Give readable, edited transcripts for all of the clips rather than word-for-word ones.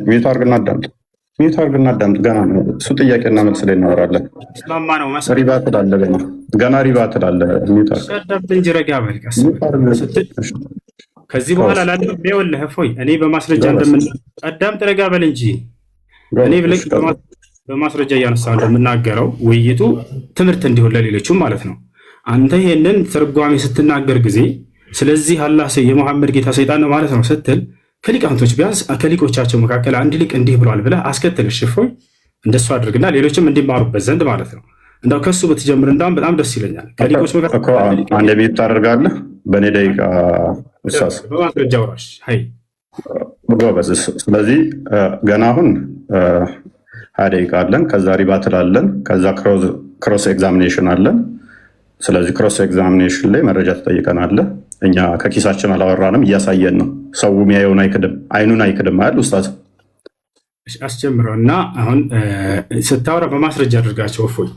ሚዩት አድርግና አዳምጥ። ሚዩት አድርግና አዳምጥ። ገና ነው እሱ። ጥያቄና መልስ ላይ እናወራለን። ሪባ ትላለህ፣ ገና ሪባ ትላለህ። ሚዩት አድርግ እንጂ ረጋ በል ቀስ ከዚህ በኋላ ላለው ይኸውልህ፣ እፎይ እኔ በማስረጃ አዳምጥ፣ ረጋ በል እንጂ እኔ ብለህ በማስረጃ እያነሳሁ እንደምናገረው ውይይቱ ትምህርት እንዲሆን ለሌሎቹም ማለት ነው። አንተ ይሄንን ትርጓሜ ስትናገር ጊዜ ስለዚህ አላህ የሙሐመድ ጌታ ሰይጣን ነው ማለት ነው ስትል ከሊቃውንቶች ቢያንስ ከሊቆቻቸው መካከል አንድ ሊቅ እንዲህ ብሏል ብለህ አስከትል። እፎይ እንደሱ አድርግና ሌሎችም እንዲማሩበት ዘንድ ማለት ነው። እንዳው ከሱ ብትጀምር እንዳውም በጣም ደስ ይለኛል። ከሊቆች መካከል አንድ ቤት ታደርጋለህ በእኔ ደቂቃ እሳስ በማስረጃ ወራሽ ሀይ ጎበዝ። ስለዚህ ገና አሁን 20 ደቂቃ አለን። ከዛ ሪባ ትላለን። ከዛ ክሮስ ኤግዛሚኔሽን አለን። ስለዚህ ክሮስ ኤግዛሚኔሽን ላይ መረጃ ትጠይቀናለህ። እኛ ከኪሳችን አላወራንም፣ እያሳየን ነው። ሰው የሚያየውን አይክድም፣ አይኑን አይክድም አይደል ኡስታዝ? አስጀምረው እና አሁን ስታወራ በማስረጃ አድርጋቸው። እፎይ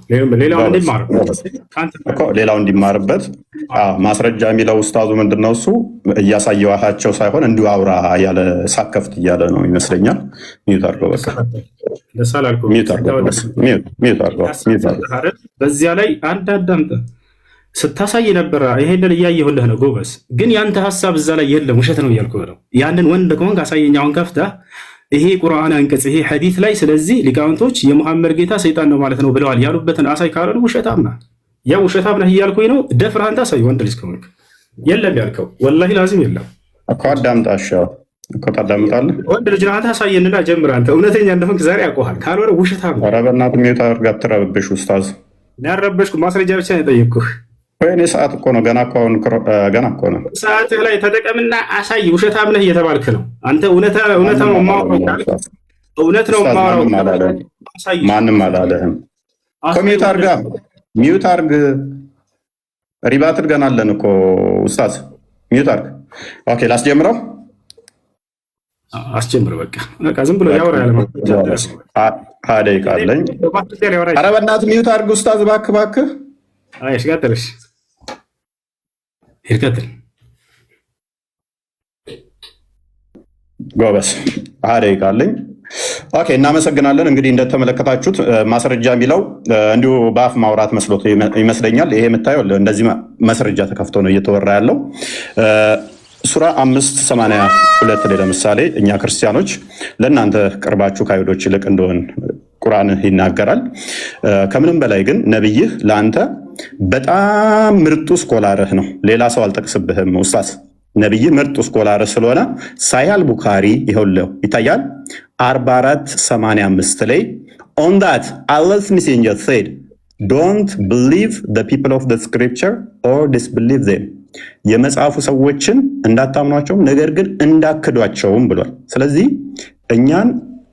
ሌላው እንዲማርበት ማስረጃ የሚለው ኡስታዙ ምንድነው እሱ እያሳየዋቸው ሳይሆን እንዲሁ አውራ ያለ ሳከፍት እያለ ነው ይመስለኛል። ሚዩት አድርገው በቃ በዚያ ላይ አንድ አዳምጠ ስታሳይ ነበረ። ይሄንን እያየሁልህ ነው ጎበዝ። ግን ያንተ ሀሳብ እዛ ላይ የለም፣ ውሸት ነው እያልኩህ ነው። ያንን ወንድ ከሆንክ አሳየኝ። አሁን ከፍተህ ይሄ ቁርአን አንቀጽ ይሄ ሐዲስ ላይ ስለዚህ ሊቃውንቶች የሙሐመድ ጌታ ሰይጣን ነው ማለት ነው ብለዋል ያሉበትን አሳይ ካለ ውሸታም ነህ። ያ ውሸታም ነህ እያልኩኝ ነው። ደፍረህ አንተ አሳይ። ወንድ ልጅ ከሆንክ የለም ያልከው ወላሂ ላዚም የለም እኮ። አዳምጣሻው እኮ ታዳምጣለህ። ወንድ ልጅ ናታ አሳየንና ጀምር። አንተ እውነተኛ እንደሆንክ ዛሬ ያውቀዋል። ካልሆነ ውሸታም ነህ። ኧረ በእናትህ ሚዩት አድርገህ አትረብሽ ኡስታዝ። ያረበሽኩ ማስረጃ ብቻ ነው የጠየቅኩህ። ወይኔ ሰዓት እኮ ነው ገና እኮ ነው። ሰዓትህ ላይ ተጠቀምና አሳይ። ውሸታም ነህ እየተባልክ ነው አንተ። እውነት ነው የማወራው፣ እውነት ነው የማወራው። ማንም አላለህም። ሚዩት አርግ። ሪባ ትድገናለን እኮ ኡስታዝ። ሚዩት አርግ። ኦኬ ላስጀምረው። አስጀምር በቃ ዝም ብሎ ያወራ ያለ ደቂቃ አለኝ። ኧረ በእናትህ ሚዩት አርግ ኡስታዝ፣ እባክህ። እሺ ቀጥልሽ ይርቀጥል ጎበስ። 20 ደቂቃ አለኝ። ኦኬ እናመሰግናለን። እንግዲህ እንደተመለከታችሁት ማስረጃ የሚለው እንዲሁ በአፍ ማውራት መስሎት ይመስለኛል። ይሄ የምታየው እንደዚህ ማስረጃ ተከፍቶ ነው እየተወራ ያለው። ሱራ 5:82 ላይ ለምሳሌ እኛ ክርስቲያኖች ለእናንተ ቅርባችሁ ከአይሁዶች ይልቅ እንደሆን ቁርአን ይናገራል። ከምንም በላይ ግን ነብይህ ለአንተ በጣም ምርጡ ስኮላርህ ነው። ሌላ ሰው አልጠቅስብህም ኡስታዝ። ነብይ ምርጡ ስኮላርህ ስለሆነ ሳሂህ ቡኻሪ ይኸውልህ ይታያል 44:85 ላይ on that Allah's messenger said don't believe the people of the scripture or disbelieve them የመጽሐፉ ሰዎችን እንዳታምኗቸውም ነገር ግን እንዳክዷቸውም ብሏል። ስለዚህ እኛን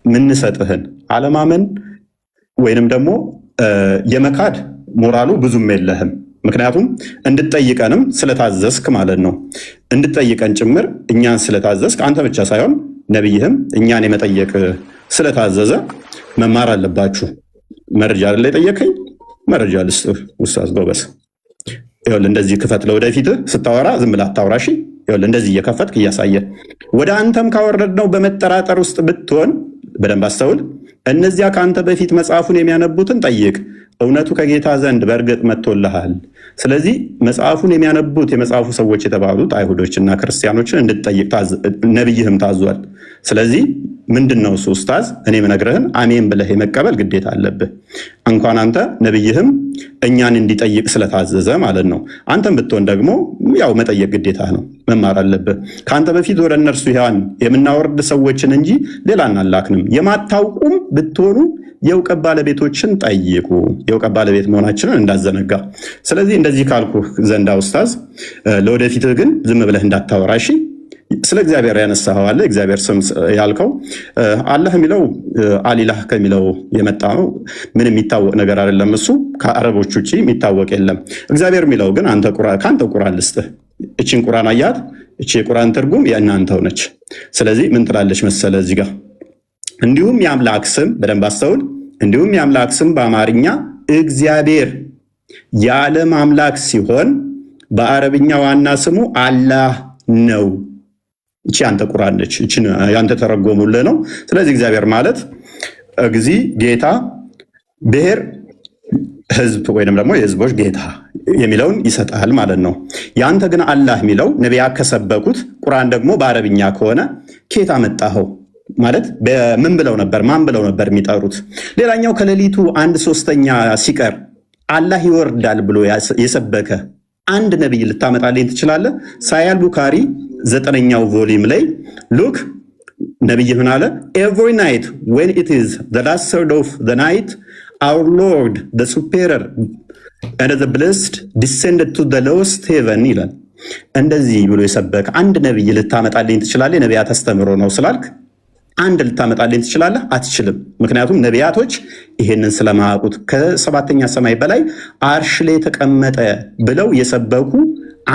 ምንሰጥህን አለማመን ወይንም ደግሞ የመካድ ሞራሉ ብዙም የለህም። ምክንያቱም እንድትጠይቀንም ስለታዘዝክ ማለት ነው። እንድትጠይቀን ጭምር እኛን ስለታዘዝክ አንተ ብቻ ሳይሆን ነብይህም እኛን የመጠየቅ ስለታዘዘ መማር አለባችሁ። መረጃ አይደለ የጠየቀኝ? መረጃ ልስጥህ ኡስታዝ ጎበስ። ይኸውልህ እንደዚህ ክፈት። ለወደፊትህ ስታወራ ዝም ብለህ አታውራ። እሺ ይኸውልህ እንደዚህ እየከፈትክ እያሳየህ ወደ አንተም ካወረድነው በመጠራጠር ውስጥ ብትሆን በደንብ አስተውል። እነዚያ ከአንተ በፊት መጽሐፉን የሚያነቡትን ጠይቅ፣ እውነቱ ከጌታ ዘንድ በእርግጥ መጥቶልሃል። ስለዚህ መጽሐፉን የሚያነቡት የመጽሐፉ ሰዎች የተባሉት አይሁዶችና ክርስቲያኖችን እንድትጠይቅ ነብይህም ታዟል። ስለዚህ ምንድን ነው እሱ ኡስታዝ? እኔ የምነግርህን አሜን ብለህ የመቀበል ግዴታ አለብህ። እንኳን አንተ ነብይህም እኛን እንዲጠይቅ ስለታዘዘ ማለት ነው። አንተም ብትሆን ደግሞ ያው መጠየቅ ግዴታ ነው፣ መማር አለብህ። ከአንተ በፊት ወደ እነርሱ ያን የምናወርድ ሰዎችን እንጂ ሌላ አናላክንም። የማታውቁም ብትሆኑ የእውቀት ባለቤቶችን ጠይቁ። የእውቀት ባለቤት መሆናችንን እንዳዘነጋ። ስለዚህ እንደዚህ ካልኩ ዘንዳ ኡስታዝ፣ ለወደፊትህ ግን ዝም ብለህ እንዳታወራ እሺ። ስለ እግዚአብሔር ያነሳኸው አለ። እግዚአብሔር ስም ያልከው አላህ የሚለው አሊላህ ከሚለው የመጣ ነው። ምን የሚታወቅ ነገር አይደለም። እሱ ከአረቦች ውጭ የሚታወቅ የለም። እግዚአብሔር የሚለው ግን ከአንተ ቁርአን ልስጥህ። እቺን ቁርአን አያት። እቺ የቁርአን ትርጉም የእናንተው ነች። ስለዚህ ምን ትላለች መሰለ እዚህ ጋር እንዲሁም የአምላክ ስም በደንብ አስተውል። እንዲሁም የአምላክ ስም በአማርኛ እግዚአብሔር የዓለም አምላክ ሲሆን በአረብኛ ዋና ስሙ አላህ ነው። እቺ አንተ ቁርአን ነች። እቺን ያንተ ተረጎሙልህ ነው። ስለዚህ እግዚአብሔር ማለት እግዚ ጌታ፣ ብሔር ህዝብ ወይንም ደግሞ የህዝቦች ጌታ የሚለውን ይሰጣል ማለት ነው። ያንተ ግን አላህ የሚለው ነቢያት ከሰበኩት ቁርአን ደግሞ በአረብኛ ከሆነ ኬታ መጣኸው ማለት በምን ብለው ነበር? ማን ብለው ነበር የሚጠሩት? ሌላኛው ከሌሊቱ 1/3 ሲቀር አላህ ይወርዳል ብሎ የሰበከ አንድ ነብይ ልታመጣልኝ ትችላለህ? ሳያል ቡካሪ 9ኛው ቮሊዩም ላይ ሉክ ነብይ ምን አለ? ኤቭሪ ናይት when it is the last third of the night our Lord the superior and the blessed descended to the lowest heaven ይላል። እንደዚህ ብሎ የሰበከ አንድ ነብይ ልታመጣልኝ ትችላለህ? ነቢያት አስተምሮ ነው ስላልክ አንድ ልታመጣልኝ ትችላለህ? አትችልም። ምክንያቱም ነቢያቶች ይሄንን ስለማያውቁት ከ7ኛ ሰማይ በላይ አርሽ ላይ ተቀመጠ ብለው የሰበኩ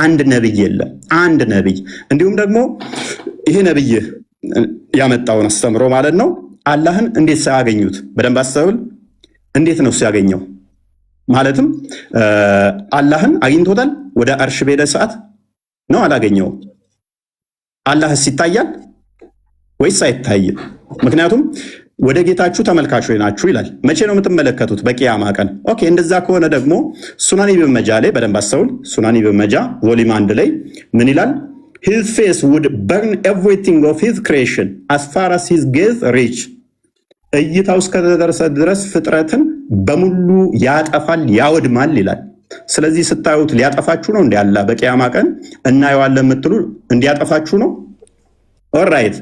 አንድ ነብይ የለም። አንድ ነብይ እንዲሁም ደግሞ ይሄ ነብይ ያመጣውን አስተምሮ ማለት ነው አላህን እንዴት ሳያገኙት በደንብ አስተውል። እንዴት ነው ሲያገኘው? ማለትም አላህን አግኝቶታል? ወደ አርሽ በሄደ ሰዓት ነው አላገኘውም? አላህስ ይታያል ወይስ አይታይም? ምክንያቱም ወደ ጌታችሁ ተመልካቾች ናችሁ ይላል። መቼ ነው የምትመለከቱት? በቂያማ ቀን። ኦኬ፣ እንደዛ ከሆነ ደግሞ ሱናን ኢብን መጃ ላይ በደንብ አስተውል። ሱናን ኢብን መጃ ቮሊዩም 1 ላይ ምን ይላል? his face would burn everything of his creation as far as his gaze reach እይታው እስከደረሰ ድረስ ፍጥረትን በሙሉ ያጠፋል ያወድማል ይላል። ስለዚህ ስታዩት ሊያጠፋችሁ ነው እንዴ? አላህ በቂያማ ቀን እናየዋለን የምትሉ እንዲያጠፋችሁ ነው? ኦልራይት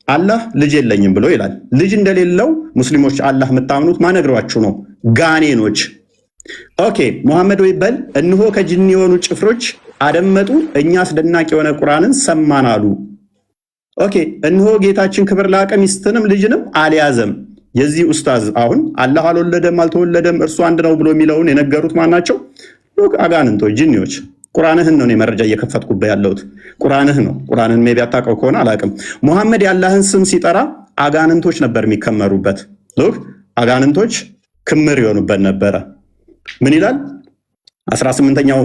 አላህ ልጅ የለኝም ብሎ ይላል። ልጅ እንደሌለው ሙስሊሞች አላህ የምታምኑት ማነግሯችሁ ነው? ጋኔኖች። ኦኬ ሙሐመድ ወይ በል እነሆ ከጅኒ የሆኑ ጭፍሮች አደመጡ፣ እኛ አስደናቂ የሆነ ቁርአንን ሰማን አሉ። ኦኬ እነሆ ጌታችን ክብር ላቀ ሚስትንም ልጅንም አልያዘም። የዚህ ኡስታዝ አሁን አላህ አልወለደም አልተወለደም እርሱ አንድ ነው ብሎ የሚለውን የነገሩት ማናቸው? አጋንንቶች፣ ጂኒዎች። ቁርአንህን ነው መረጃ እየከፈትኩበት ያለሁት። ቁርአንህ ነው። ቁርአንህን ሜቢ አታውቀው ከሆነ አላውቅም። ሙሐመድ የአላህን ስም ሲጠራ አጋንንቶች ነበር የሚከመሩበት። ሉክ አጋንንቶች ክምር ይሆኑበት ነበረ። ምን ይላል 18ኛው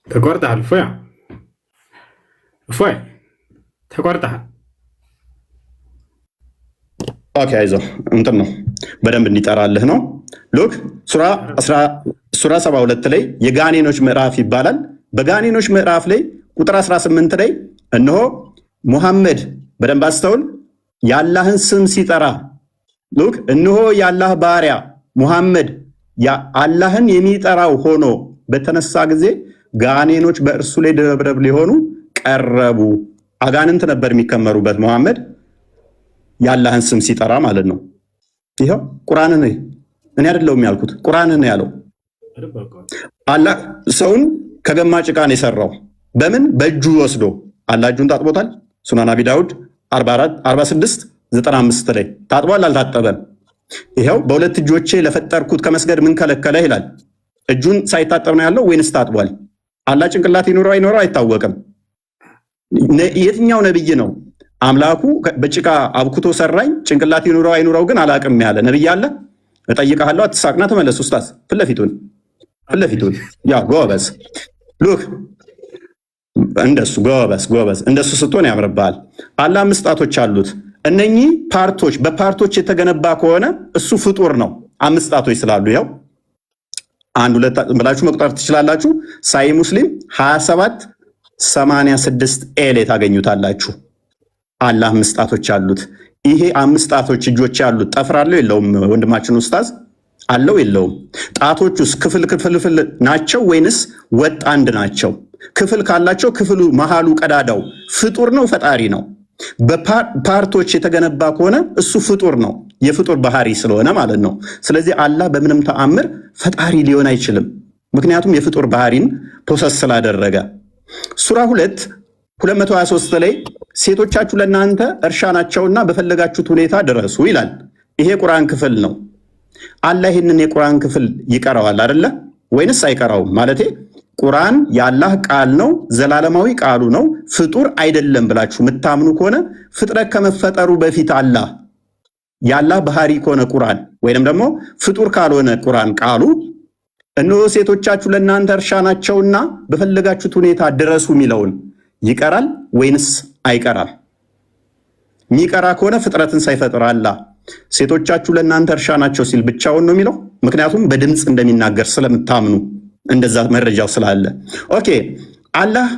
ተቆርጠሃል? እፎይ ተቆርጠሃል። ኦኬ አይዞህ እንትን ነው በደንብ እንዲጠራልህ ነው። ሉክ ሱራ 72 ላይ የጋኔኖች ምዕራፍ ይባላል። በጋኔኖች ምዕራፍ ላይ ቁጥር 18 ላይ እነሆ ሙሐመድ በደንብ አስተውል፣ የአላህን ስም ሲጠራ ሉክ እነሆ የአላህ ባሪያ ሙሐመድ አላህን የሚጠራው ሆኖ በተነሳ ጊዜ ጋኔኖች በእርሱ ላይ ደብረብ ሊሆኑ ቀረቡ። አጋንንት ነበር የሚከመሩበት ሙሐመድ የአላህን ስም ሲጠራ ማለት ነው። ይሄው ቁርአንን እኔ አይደለሁም ያልኩት፣ ቁርአንን ያለው አላህ ሰውን ከገማ ጭቃ ነው የሰራው። በምን በእጁ ወስዶ አላህ እጁን ታጥቦታል። ሱናን አቢ ዳውድ 46:95 ላይ ታጥቧል አልታጠበም? ይሄው በሁለት እጆቼ ለፈጠርኩት ከመስገድ ምን ከለከለ ይላል። እጁን ሳይታጠብ ነው ያለው ወይንስ ታጥቧል? አላህ ጭንቅላት ይኖረው አይኖረው አይታወቅም። የትኛው ነብይ ነው አምላኩ በጭቃ አብኩቶ ሰራኝ ጭንቅላት ይኖረው አይኖረው ግን አላቅም ያለ ነብይ አለ? እጠይቅሃለሁ፣ አትሳቅና ተመለስ። ኡስታዝ ፍለፊቱን ያ ጎበዝ ሉክ እንደሱ ጎበዝ እንደሱ ስትሆን ያምርብሃል። አላህ 5 ጣቶች አሉት። እነኚህ ፓርቶች በፓርቶች የተገነባ ከሆነ እሱ ፍጡር ነው። 5 ጣቶች ስላሉ ያው 1 2 ብላችሁ መቁጠር ትችላላችሁ። ሳይ ሙስሊም 27:86 ኤል ታገኙታላችሁ። አላህ 5 ጣቶች አሉት። ይሄ 5 ጣቶች እጆች ያሉት ጠፍር አለው የለውም? ወንድማችን ኡስታዝ አለው የለውም? ጣቶቹስ ክፍል ናቸው ወይንስ ወጥ አንድ ናቸው? ክፍል ካላቸው ክፍሉ መሃሉ ቀዳዳው ፍጡር ነው ፈጣሪ ነው? በፓርቶች የተገነባ ከሆነ እሱ ፍጡር ነው፣ የፍጡር ባህሪ ስለሆነ ማለት ነው። ስለዚህ አላህ በምንም ተአምር ፈጣሪ ሊሆን አይችልም፣ ምክንያቱም የፍጡር ባህሪን ፕሮሰስ ስላደረገ። ሱራ 2:223 ላይ ሴቶቻችሁ ለእናንተ እርሻ ናቸውና በፈለጋችሁት ሁኔታ ድረሱ ይላል። ይሄ ቁርአን ክፍል ነው። አላህ ይህንን የቁርአን ክፍል ይቀራዋል አይደለ ወይንስ አይቀራውም? ማለቴ ቁርአን የአላህ ቃል ነው፣ ዘላለማዊ ቃሉ ነው፣ ፍጡር አይደለም ብላችሁ የምታምኑ ከሆነ ፍጥረት ከመፈጠሩ በፊት አላህ የአላህ ባህሪ ከሆነ ቁርአን ወይንም ደግሞ ፍጡር ካልሆነ ቁርአን ቃሉ እነሆ ሴቶቻችሁ ለእናንተ እርሻ ናቸውና በፈለጋችሁት ሁኔታ ድረሱ የሚለውን ይቀራል ወይንስ አይቀራም? የሚቀራ ከሆነ ፍጥረትን ሳይፈጥር አላህ ሴቶቻችሁ ለእናንተ እርሻ ናቸው ሲል ብቻውን ነው የሚለው? ምክንያቱም በድምፅ እንደሚናገር ስለምታምኑ እንደዛ መረጃው ስላለ። ኦኬ አላህ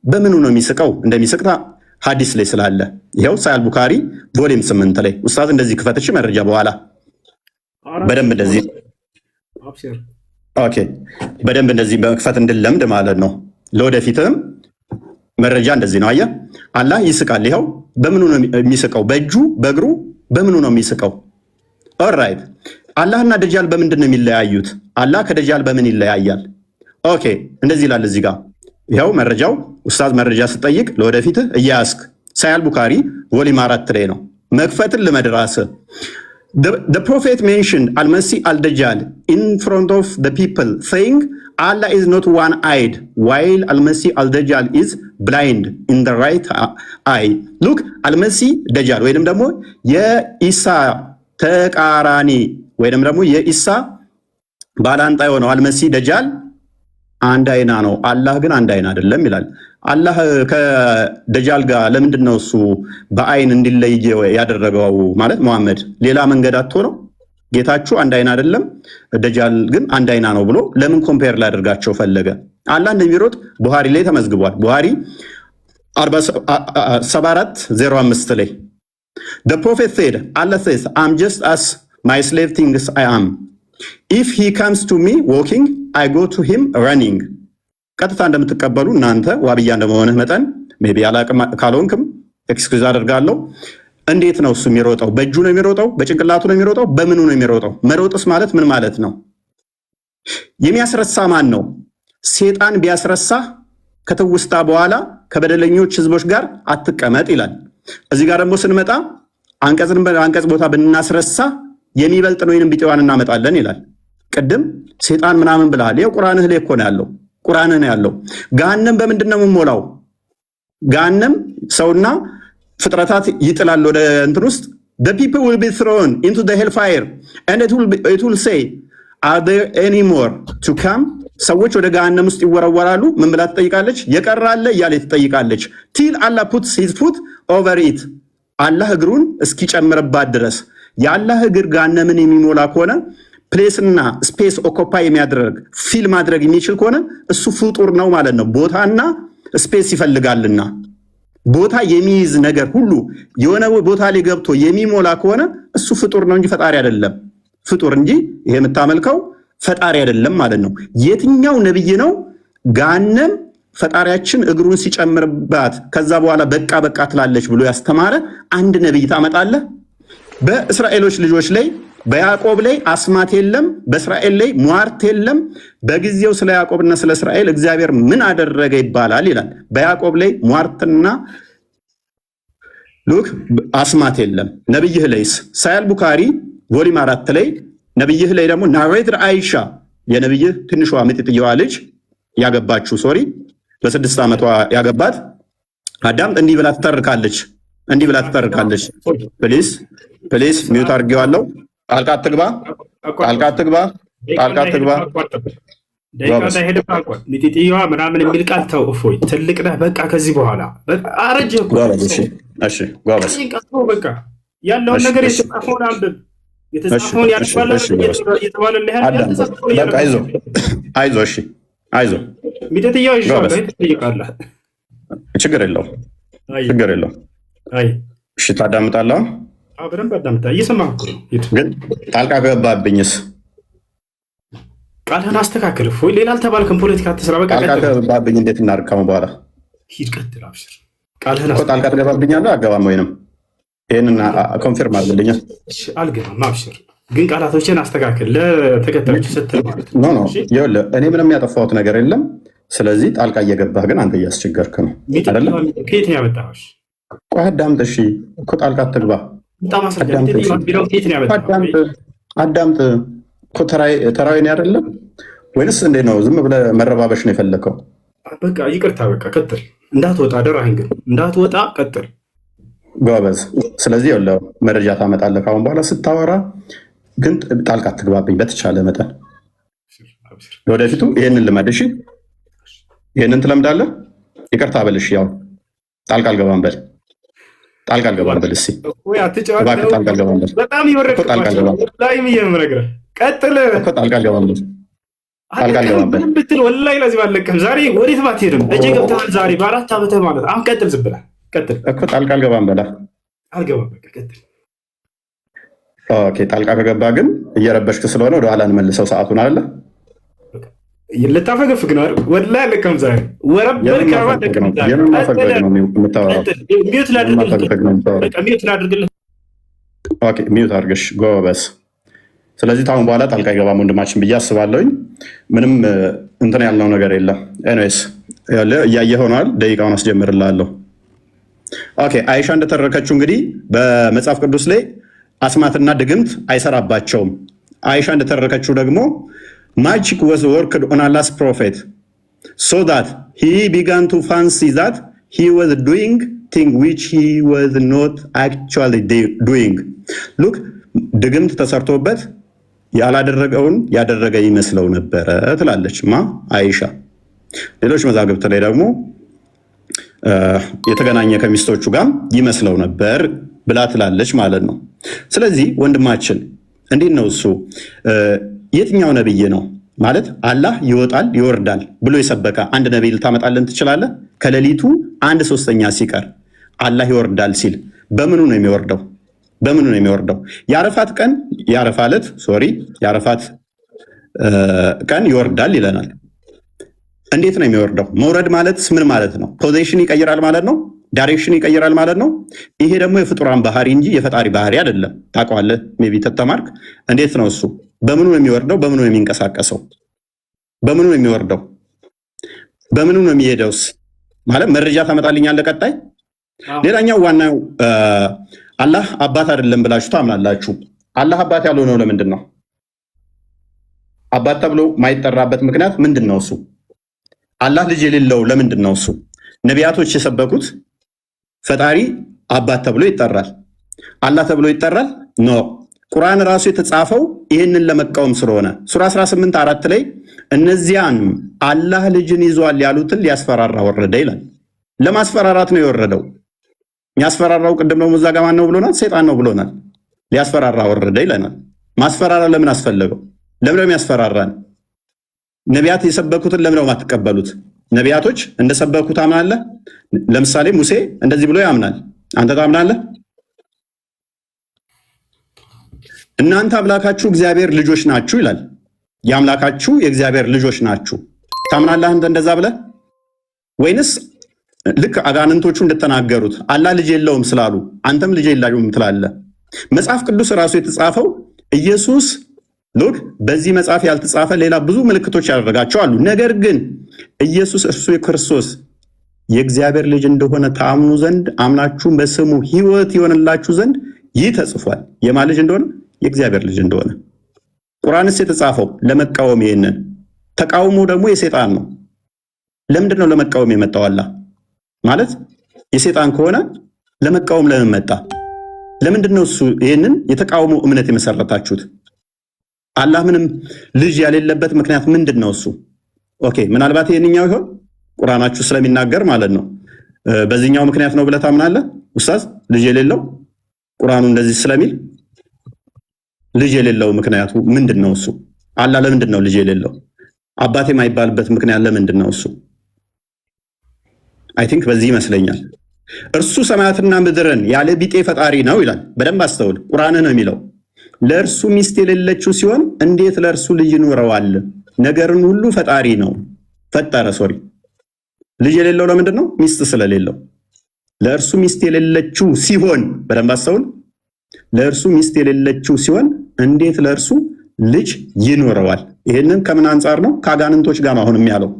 በምኑ ነው የሚስቀው? እንደሚስቅታ ሀዲስ ላይ ስላለ ይኸው ሳሂህ ቡኻሪ ቮሊም 8 ላይ ኡስታዝ እንደዚህ ክፈትሽ መረጃ በኋላ በደንብ እንደዚህ ኦኬ በደንብ እንደዚህ በመክፈት እንድለምድ ማለት ነው። ለወደፊትም መረጃ እንደዚህ ነው። አየህ አላህ ይስቃል። ይኸው በምኑ ነው የሚስቀው? በእጁ በእግሩ በምኑ ነው የሚስቀው? ኦልራይት አላህና ደጃል በምንድን ነው የሚለያዩት? አላህ ከደጃል በምን ይለያያል? ኦኬ እንደዚህ ይላል እዚህ ጋር ይኸው መረጃው ኡስታዝ መረጃ ስጠይቅ ለወደፊትህ እያያስክ ሳሂህ ቡኻሪ ቮሊም 4 ላይ ነው። መክፈትን ልመድራስ The prophet mentioned Al-Masih al-Dajjal in front of the people saying Allah is not one-eyed while Al-Masih al-Dajjal is blind in the right eye. Look Al-Masih Dajjal ወይንም ደግሞ የኢሳ ተቃራኒ ወይንም ደግሞ የኢሳ ባላንጣ የሆነው አልመሲህ ደጃል አንድ አይና ነው፣ አላህ ግን አንድ አይና አይደለም ይላል። አላህ ከደጃል ጋር ለምንድን ነው እሱ በአይን እንዲለይ ያደረገው? ማለት መሐመድ ሌላ መንገድ አጥቶ ነው? ጌታችሁ አንድ አይና አይደለም፣ ደጃል ግን አንድ አይና ነው ብሎ ለምን ኮምፔር ላደርጋቸው ፈለገ? አላህ እንደሚሮጥ ቡሃሪ ላይ ተመዝግቧል። ቡሃሪ 74:05 ላይ The prophet said, Allah says, I'm just as my slave thinks I am. If he comes to me walking, I go to him running. ቀጥታ እንደምትቀበሉ እናንተ ዋብያ እንደመሆንህ መጠን ሜቢ አላቅም ካልሆንክም ኤክስኪውዝ አደርጋለሁ። እንዴት ነው እሱ የሚሮጠው? በእጁ ነው የሚሮጠው? በጭንቅላቱ ነው የሚሮጠው? በምኑ ነው የሚሮጠው? መሮጥስ ማለት ምን ማለት ነው? የሚያስረሳ ማን ነው? ሴጣን ቢያስረሳ ከተውስታ በኋላ ከበደለኞች ህዝቦች ጋር አትቀመጥ ይላል። እዚህ ጋር ደግሞ ስንመጣ አንቀጽ ቦታ ብናስረሳ የሚበልጥ ነው ወይንም ቢጤዋን እናመጣለን ይላል። ቅድም ሴጣን ምናምን ብለሃል። ይኸው ቁርአንህ ላይ እኮ ነው ያለው። ቁርአንህ ነው ያለው። ገሃነም በምንድን ነው የምሞላው? ገሃነም ሰውና ፍጥረታት ይጥላል ወደ እንትን ውስጥ the people will be thrown into the hellfire and it will say are there any more to come? ሰዎች ወደ ገሃነም ውስጥ ይወረወራሉ። ምን ብላ ትጠይቃለች? የቀራለ እያለ ትጠይቃለች። till Allah puts his foot over it አላህ እግሩን እስኪጨምርባት ድረስ። የአላህ እግር ገሃነምን የሚሞላ ከሆነ ፕሌስና ስፔስ ኦኮፓይ የሚያደርግ ፊል ማድረግ የሚችል ከሆነ እሱ ፍጡር ነው ማለት ነው። ቦታና ስፔስ ይፈልጋልና ቦታ የሚይዝ ነገር ሁሉ የሆነ ቦታ ላይ ገብቶ የሚሞላ ከሆነ እሱ ፍጡር ነው እንጂ ፈጣሪ አይደለም። ፍጡር እንጂ ይሄ የምታመልከው ፈጣሪ አይደለም ማለት ነው። የትኛው ነብይ ነው ገሃነም ፈጣሪያችን እግሩን ሲጨምርባት ከዛ በኋላ በቃ በቃ ትላለች ብሎ ያስተማረ አንድ ነብይ ታመጣለህ? በእስራኤሎች ልጆች ላይ በያዕቆብ ላይ አስማት የለም፣ በእስራኤል ላይ ሟርት የለም። በጊዜው ስለ ያዕቆብና ስለ እስራኤል እግዚአብሔር ምን አደረገ ይባላል ይላል። በያዕቆብ ላይ ሟርትና ሉክ አስማት የለም። ነብይህ ላይስ ሳሂህ ቡኻሪ ቮሊም 4 ላይ ነብይህ ላይ ደግሞ ናሬትር አይሻ የነብይህ ትንሿ ምጥጥየዋ ልጅ ያገባችው በ6 ዓመቷ ያገባት አዳምጥ እንዲህ ብላ ትተርካለች። ፕሊዝ ሚውት አድርጌዋለሁ። ጣልቃ አትግባ። ሚጢጥየዋ ምናምን የሚል ቃል ተው። እፎይ ትልቅ ነህ በቃ። ከዚህ በኋላ አረጀህ እኮ። እሺ ጓበዝ በቃ ያለውን ነገር የተጻፈውን አንብብ። የተጻፈውን እየተባለልህ በቃ አይዞህ። እሺ አይዞህ። ሚጢጥየዋ ይሻላል ትጠይቃለህ። ችግር የለውም። እሺ ታዳምጣለህ? በደንብ አዳምጣ። እየሰማህ እኮ ነው። ግን ጣልቃ ገባብኝስ? ቃልህን አስተካክል። እፎይ ሌላ አልተባልክም። ፖለቲካ አትስራ። በቃ ጣልቃ ገባብኝ እንዴት እናድርግ? በኋላ ሂድ ቀጥል። አብሽር። ቃልህን ጣልቃ ትገባብኛለህ? አገባም ወይንም ይሄንን ኮንፊርም አድርግልኝ። አልገባም። አብሽር። ግን ቃላቶችን አስተካክል ለተከታዮች ስትል ማለት ነው። ኖ ይኸውልህ እኔ ምንም ያጠፋሁት ነገር የለም። ስለዚህ ጣልቃ እየገባህ ግን አንተ እያስቸገርክ ነው አይደለ? ከየት ነው ያመጣኸው? ቆይ አዳምጥ። እሺ እኮ ጣልቃ አትግባ። አዳምጥ እኮ ተራዊን አይደለም ወይንስ እንዴት ነው? ዝም ብለህ መረባበሽ ነው የፈለከው? በቃ ይቅርታ። በቃ ቀጥል። እንዳትወጣ አደራህን። ግን እንዳትወጣ ቀጥል። ጎበዝ። ስለዚህ ያለው መረጃ ታመጣለህ ካሁን በኋላ ስታወራ። ግን ጣልቃ አትግባብኝ በተቻለ መጠን። ለወደፊቱ ይሄንን ልመድ። እሺ ይሄንን ትለምዳለህ። ይቅርታ በልሽ። ያው ጣልቃ አልገባም በል ጣልቃ አልገባም በል። እስኪ እባክህ ጣልቃ አልገባም በል። በጣም ይወረድኩባቸው ላይ የምነግርህ ቀጥል እኮ ጣልቃ አልገባም በል ጣልቃ አልገባም በል ብትል ወላሂ ለዚህ ባለቀም ዛሬ ወዴት ባትሄድም እጄ ገብተሃል። ዛሬ በ4 ዓመትህ ማለት አሁን ቀጥል፣ ዝም ብለህ ቀጥል እኮ ጣልቃ አልገባም በላ አልገባም በቃ ቀጥል። ኦኬ ጣልቃ ከገባ ግን እየረበሽክ ስለሆነ ወደኋላ እንመልሰው ሰዓቱን አለ ልታፈገፍግ ነው አይደል? ወላሂ አለቀም ዛሬ ወረበል ከረባ ደቀም ዛሬ ሚዩት ላድርግልህ። ኦኬ ሚዩት አድርገሽ ጎበዝ። ስለዚህ ታሁን በኋላ ጣልቃ አይገባም ወንድማችን ብዬ አስባለሁኝ። ምንም እንትን ያልነው ነገር የለም። ኤኒዌይስ እያየህ ሆኗል። ደቂቃውን አስጀምርልሃለሁ። ኦኬ አይሻ እንደተረከችው እንግዲህ በመጽሐፍ ቅዱስ ላይ አስማትና ድግምት አይሰራባቸውም። አይሻ እንደተረከችው ደግሞ magic was worked on Allah's prophet so that he began to fancy that he was doing things which he was not actually doing. Look, ድግምት ተሰርቶበት ያላደረገውን ያደረገ ይመስለው ነበረ ትላለች ማ አይሻ። ሌሎች መዛግብት ላይ ደግሞ የተገናኘ ከሚስቶቹ ጋር ይመስለው ነበር ብላ ትላለች ማለት ነው። ስለዚህ ወንድማችን እንዴት ነው እሱ የትኛው ነብይ ነው ማለት አላህ ይወጣል ይወርዳል ብሎ የሰበከ አንድ ነብይ ልታመጣልን ትችላለህ? ከሌሊቱ 1/3 ሲቀር አላህ ይወርዳል ሲል በምኑ ነው የሚወርደው? በምኑ ነው የሚወርደው? የአረፋት ቀን የአረፋት ቀን ይወርዳል ይለናል። እንዴት ነው የሚወርደው? መውረድ ማለት ምን ማለት ነው? ፖዚሽን ይቀይራል ማለት ነው። ዳይሬክሽን ይቀይራል ማለት ነው። ይሄ ደግሞ የፍጡራን ባህሪ እንጂ የፈጣሪ ባህሪ አይደለም። ታውቀዋለህ ሜይ ቢ ተተማርክ። እንዴት ነው እሱ? በምኑ ነው የሚወርደው? በምኑ ነው የሚንቀሳቀሰው? በምኑ ነው የሚወርደው? በምኑ ነው የሚሄደውስ? ማለት መረጃ ታመጣልኛለህ ቀጣይ። ሌላኛው ዋናው አላህ አባት አይደለም ብላችሁ ታምናላችሁ። አላህ አባት ያልሆነው ለምንድን ነው? አባት ተብሎ ማይጠራበት ምክንያት ምንድን ነው? እሱ አላህ ልጅ የሌለው ለምንድን ነው? እሱ ነቢያቶች የሰበኩት ፈጣሪ አባት ተብሎ ይጠራል፣ አላህ ተብሎ ይጠራል? ኖ ቁርአን ራሱ የተጻፈው ይህንን ለመቃወም ስለሆነ ሱራ 18:4 ላይ እነዚያን አላህ ልጅን ይዟል ያሉትን ሊያስፈራራ ወረደ ይላል። ለማስፈራራት ነው የወረደው። የሚያስፈራራው ቅድም ደግሞ እዛ ጋር ማን ነው ብሎናል? ሰይጣን ነው ብሎናል። ሊያስፈራራ ወረደ ይለናል። ማስፈራራ ለምን አስፈለገው? ለምን ነው የሚያስፈራራን? ነቢያት የሰበኩትን ለምን ነው የማትቀበሉት? ነቢያቶች እንደሰበኩ ታምናለህ? ለምሳሌ ሙሴ እንደዚህ ብሎ ያምናል። አንተ ታምናለህ? እናንተ አምላካችሁ እግዚአብሔር ልጆች ናችሁ ይላል። የአምላካችሁ የእግዚአብሔር ልጆች ናችሁ ታምናለህ አንተ እንደዛ ብለህ? ወይንስ ልክ አጋንንቶቹ እንደተናገሩት አላህ ልጅ የለውም ስላሉ አንተም ልጅ የለውም ትላለህ? መጽሐፍ ቅዱስ ራሱ የተጻፈው ኢየሱስ ሎክ በዚህ መጽሐፍ ያልተጻፈ ሌላ ብዙ ምልክቶች ያደረጋቸው አሉ። ነገር ግን ኢየሱስ እርሱ የክርስቶስ የእግዚአብሔር ልጅ እንደሆነ ታምኑ ዘንድ አምናችሁም በስሙ ሕይወት ይሆንላችሁ ዘንድ ይህ ተጽፏል። የማን ልጅ እንደሆነ? የእግዚአብሔር ልጅ እንደሆነ። ቁርአንስ የተጻፈው ለመቃወም፣ ይሄንን ተቃውሞ ደግሞ የሰይጣን ነው። ለምንድን ነው ለመቃወም የመጣው? አላህ ማለት የሰይጣን ከሆነ ለመቃወም ለምን መጣ? ለምንድን ነው እሱ ይሄንን የተቃውሞ እምነት የመሰረታችሁት? አላህ ምንም ልጅ ያሌለበት ምክንያት ምንድን ነው እሱ? ኦኬ ምናልባት ይሄንኛው ይሆን ቁርአናችሁ ስለሚናገር ማለት ነው። በዚህኛው ምክንያት ነው ብለህ ታምናለህ ኡስታዝ? ልጅ የሌለው ቁርአኑ እንደዚህ ስለሚል ልጅ የሌለው ምክንያቱ ምንድን ነው እሱ? አላህ ለምንድን ነው ልጅ የሌለው? አባቴ የማይባልበት ምክንያት ለምንድን ነው እሱ? አይ ቲንክ በዚህ ይመስለኛል። እርሱ ሰማያትና ምድርን ያለ ቢጤ ፈጣሪ ነው ይላል። በደንብ አስተውል። ቁርአን ነው የሚለው ለእርሱ ሚስት የሌለችው ሲሆን እንዴት ለእርሱ ልጅ ይኖረዋል? ነገርን ሁሉ ፈጣሪ ነው ፈጠረ። ሶሪ ልጅ የሌለው ለምንድን ነው? ሚስት ስለሌለው። ለእርሱ ሚስት የሌለችው ሲሆን በደንብ አስተውል። ለእርሱ ሚስት የሌለችው ሲሆን እንዴት ለእርሱ ልጅ ይኖረዋል? ይሄንን ከምን አንጻር ነው? ከአጋንንቶች ጋር ነው አሁንም ያለው።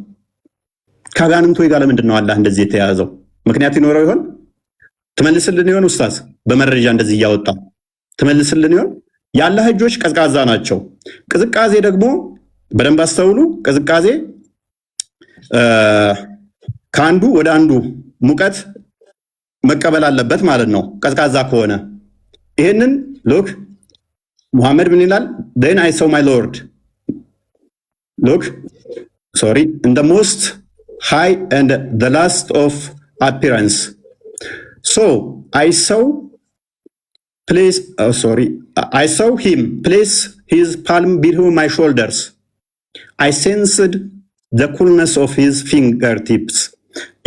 ከአጋንንቶች ጋር ለምንድን ነው አላህ እንደዚህ የተያዘው? ምክንያት ይኖረው ይሆን? ትመልስልን ይሆን ኡስታዝ? በመረጃ እንደዚህ እያወጣ ትመልስልን ይሆን? የአላህ እጆች ቀዝቃዛ ናቸው። ቅዝቃዜ ደግሞ በደንብ አስተውሉ። ቅዝቃዜ ከአንዱ ወደ አንዱ ሙቀት መቀበል አለበት ማለት ነው፣ ቀዝቃዛ ከሆነ። ይሄንን ሎክ ሙሐመድ ምን ይላል? then I saw my lord look, sorry, in the most high and the last of appearance. So I saw him place his palm between my shoulders. I sensed the coolness of his fingertips.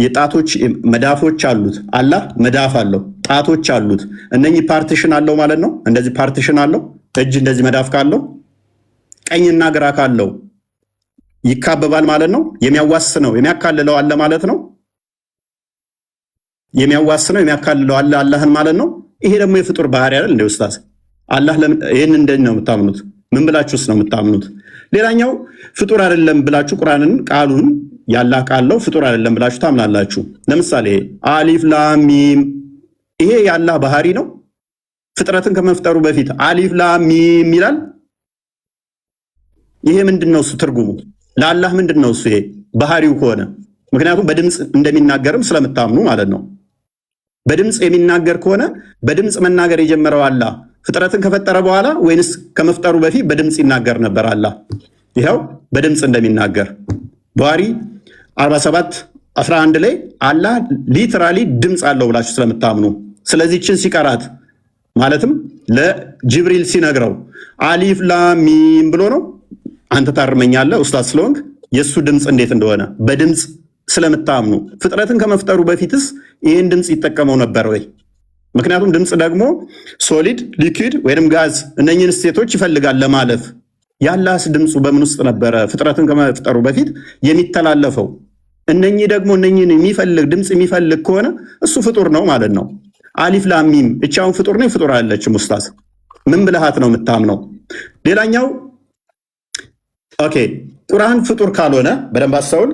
የጣቶች መዳፎች አሉት። አላህ መዳፍ አለው፣ ጣቶች አሉት። እነኚህ ፓርቲሽን አለው ማለት ነው። እንደዚህ ፓርቲሽን አለው። እጅ እንደዚህ መዳፍ ካለው ቀኝና ግራ ካለው ይካበባል ማለት ነው። የሚያዋስነው የሚያካልለው አለ ማለት ነው። የሚያዋስነው የሚያካልለው አለ አላህን ማለት ነው። ይሄ ደግሞ የፍጡር ባህሪ አይደል እንዴ ኡስታዝ? አላህ ይሄን እንደዚህ ነው የምታምኑት? ምን ብላችሁስ ነው የምታምኑት? ሌላኛው ፍጡር አይደለም ብላችሁ ቁርአንን ቃሉን ያላህ ቃል ነው ፍጡር አይደለም ብላችሁ ታምናላችሁ። ለምሳሌ አሊፍ ላም ሚም ይሄ ያላህ ባህሪ ነው። ፍጥረትን ከመፍጠሩ በፊት አሊፍ ላም ሚም ይላል። ይሄ ምንድነው እሱ ትርጉሙ? ለአላህ ምንድነው እሱ? ይሄ ባህሪው ከሆነ ምክንያቱም በድምጽ እንደሚናገርም ስለምታምኑ ማለት ነው። በድምጽ የሚናገር ከሆነ በድምጽ መናገር የጀመረው አላህ ፍጥረትን ከፈጠረ በኋላ ወይንስ ከመፍጠሩ በፊት በድምጽ ይናገር ነበር አላህ? ይሄው በድምጽ እንደሚናገር ባህሪ 47:11 ላይ አላህ ሊትራሊ ድምጽ አለው ብላችሁ ስለምታምኑ፣ ስለዚህ እችን ሲቀራት ማለትም ለጅብሪል ሲነግረው አሊፍ ላም ሚም ብሎ ነው። አንተ ታርመኛለህ ኡስታዝ ስለሆንክ የሱ ድምጽ እንዴት እንደሆነ በድምጽ ስለምታምኑ፣ ፍጥረትን ከመፍጠሩ በፊትስ ይህን ድምጽ ይጠቀመው ነበር ወይ? ምክንያቱም ድምጽ ደግሞ ሶሊድ፣ ሊኩዊድ ወይንም ጋዝ እነኝህን ስቴቶች ይፈልጋል ለማለፍ። ያላህስ ድምፁ በምን ውስጥ ነበረ ፍጥረትን ከመፍጠሩ በፊት የሚተላለፈው? እነኚህ ደግሞ እነኚህን የሚፈልግ ድምፅ የሚፈልግ ከሆነ እሱ ፍጡር ነው ማለት ነው። አሊፍ ላም ሚም እቻውን ፍጡር ነው ፍጡር አይደለችም? ኡስታዝ ምን ብልሃት ነው የምታምነው? ሌላኛው ኦኬ ቁርአን ፍጡር ካልሆነ በደንብ አስተውል።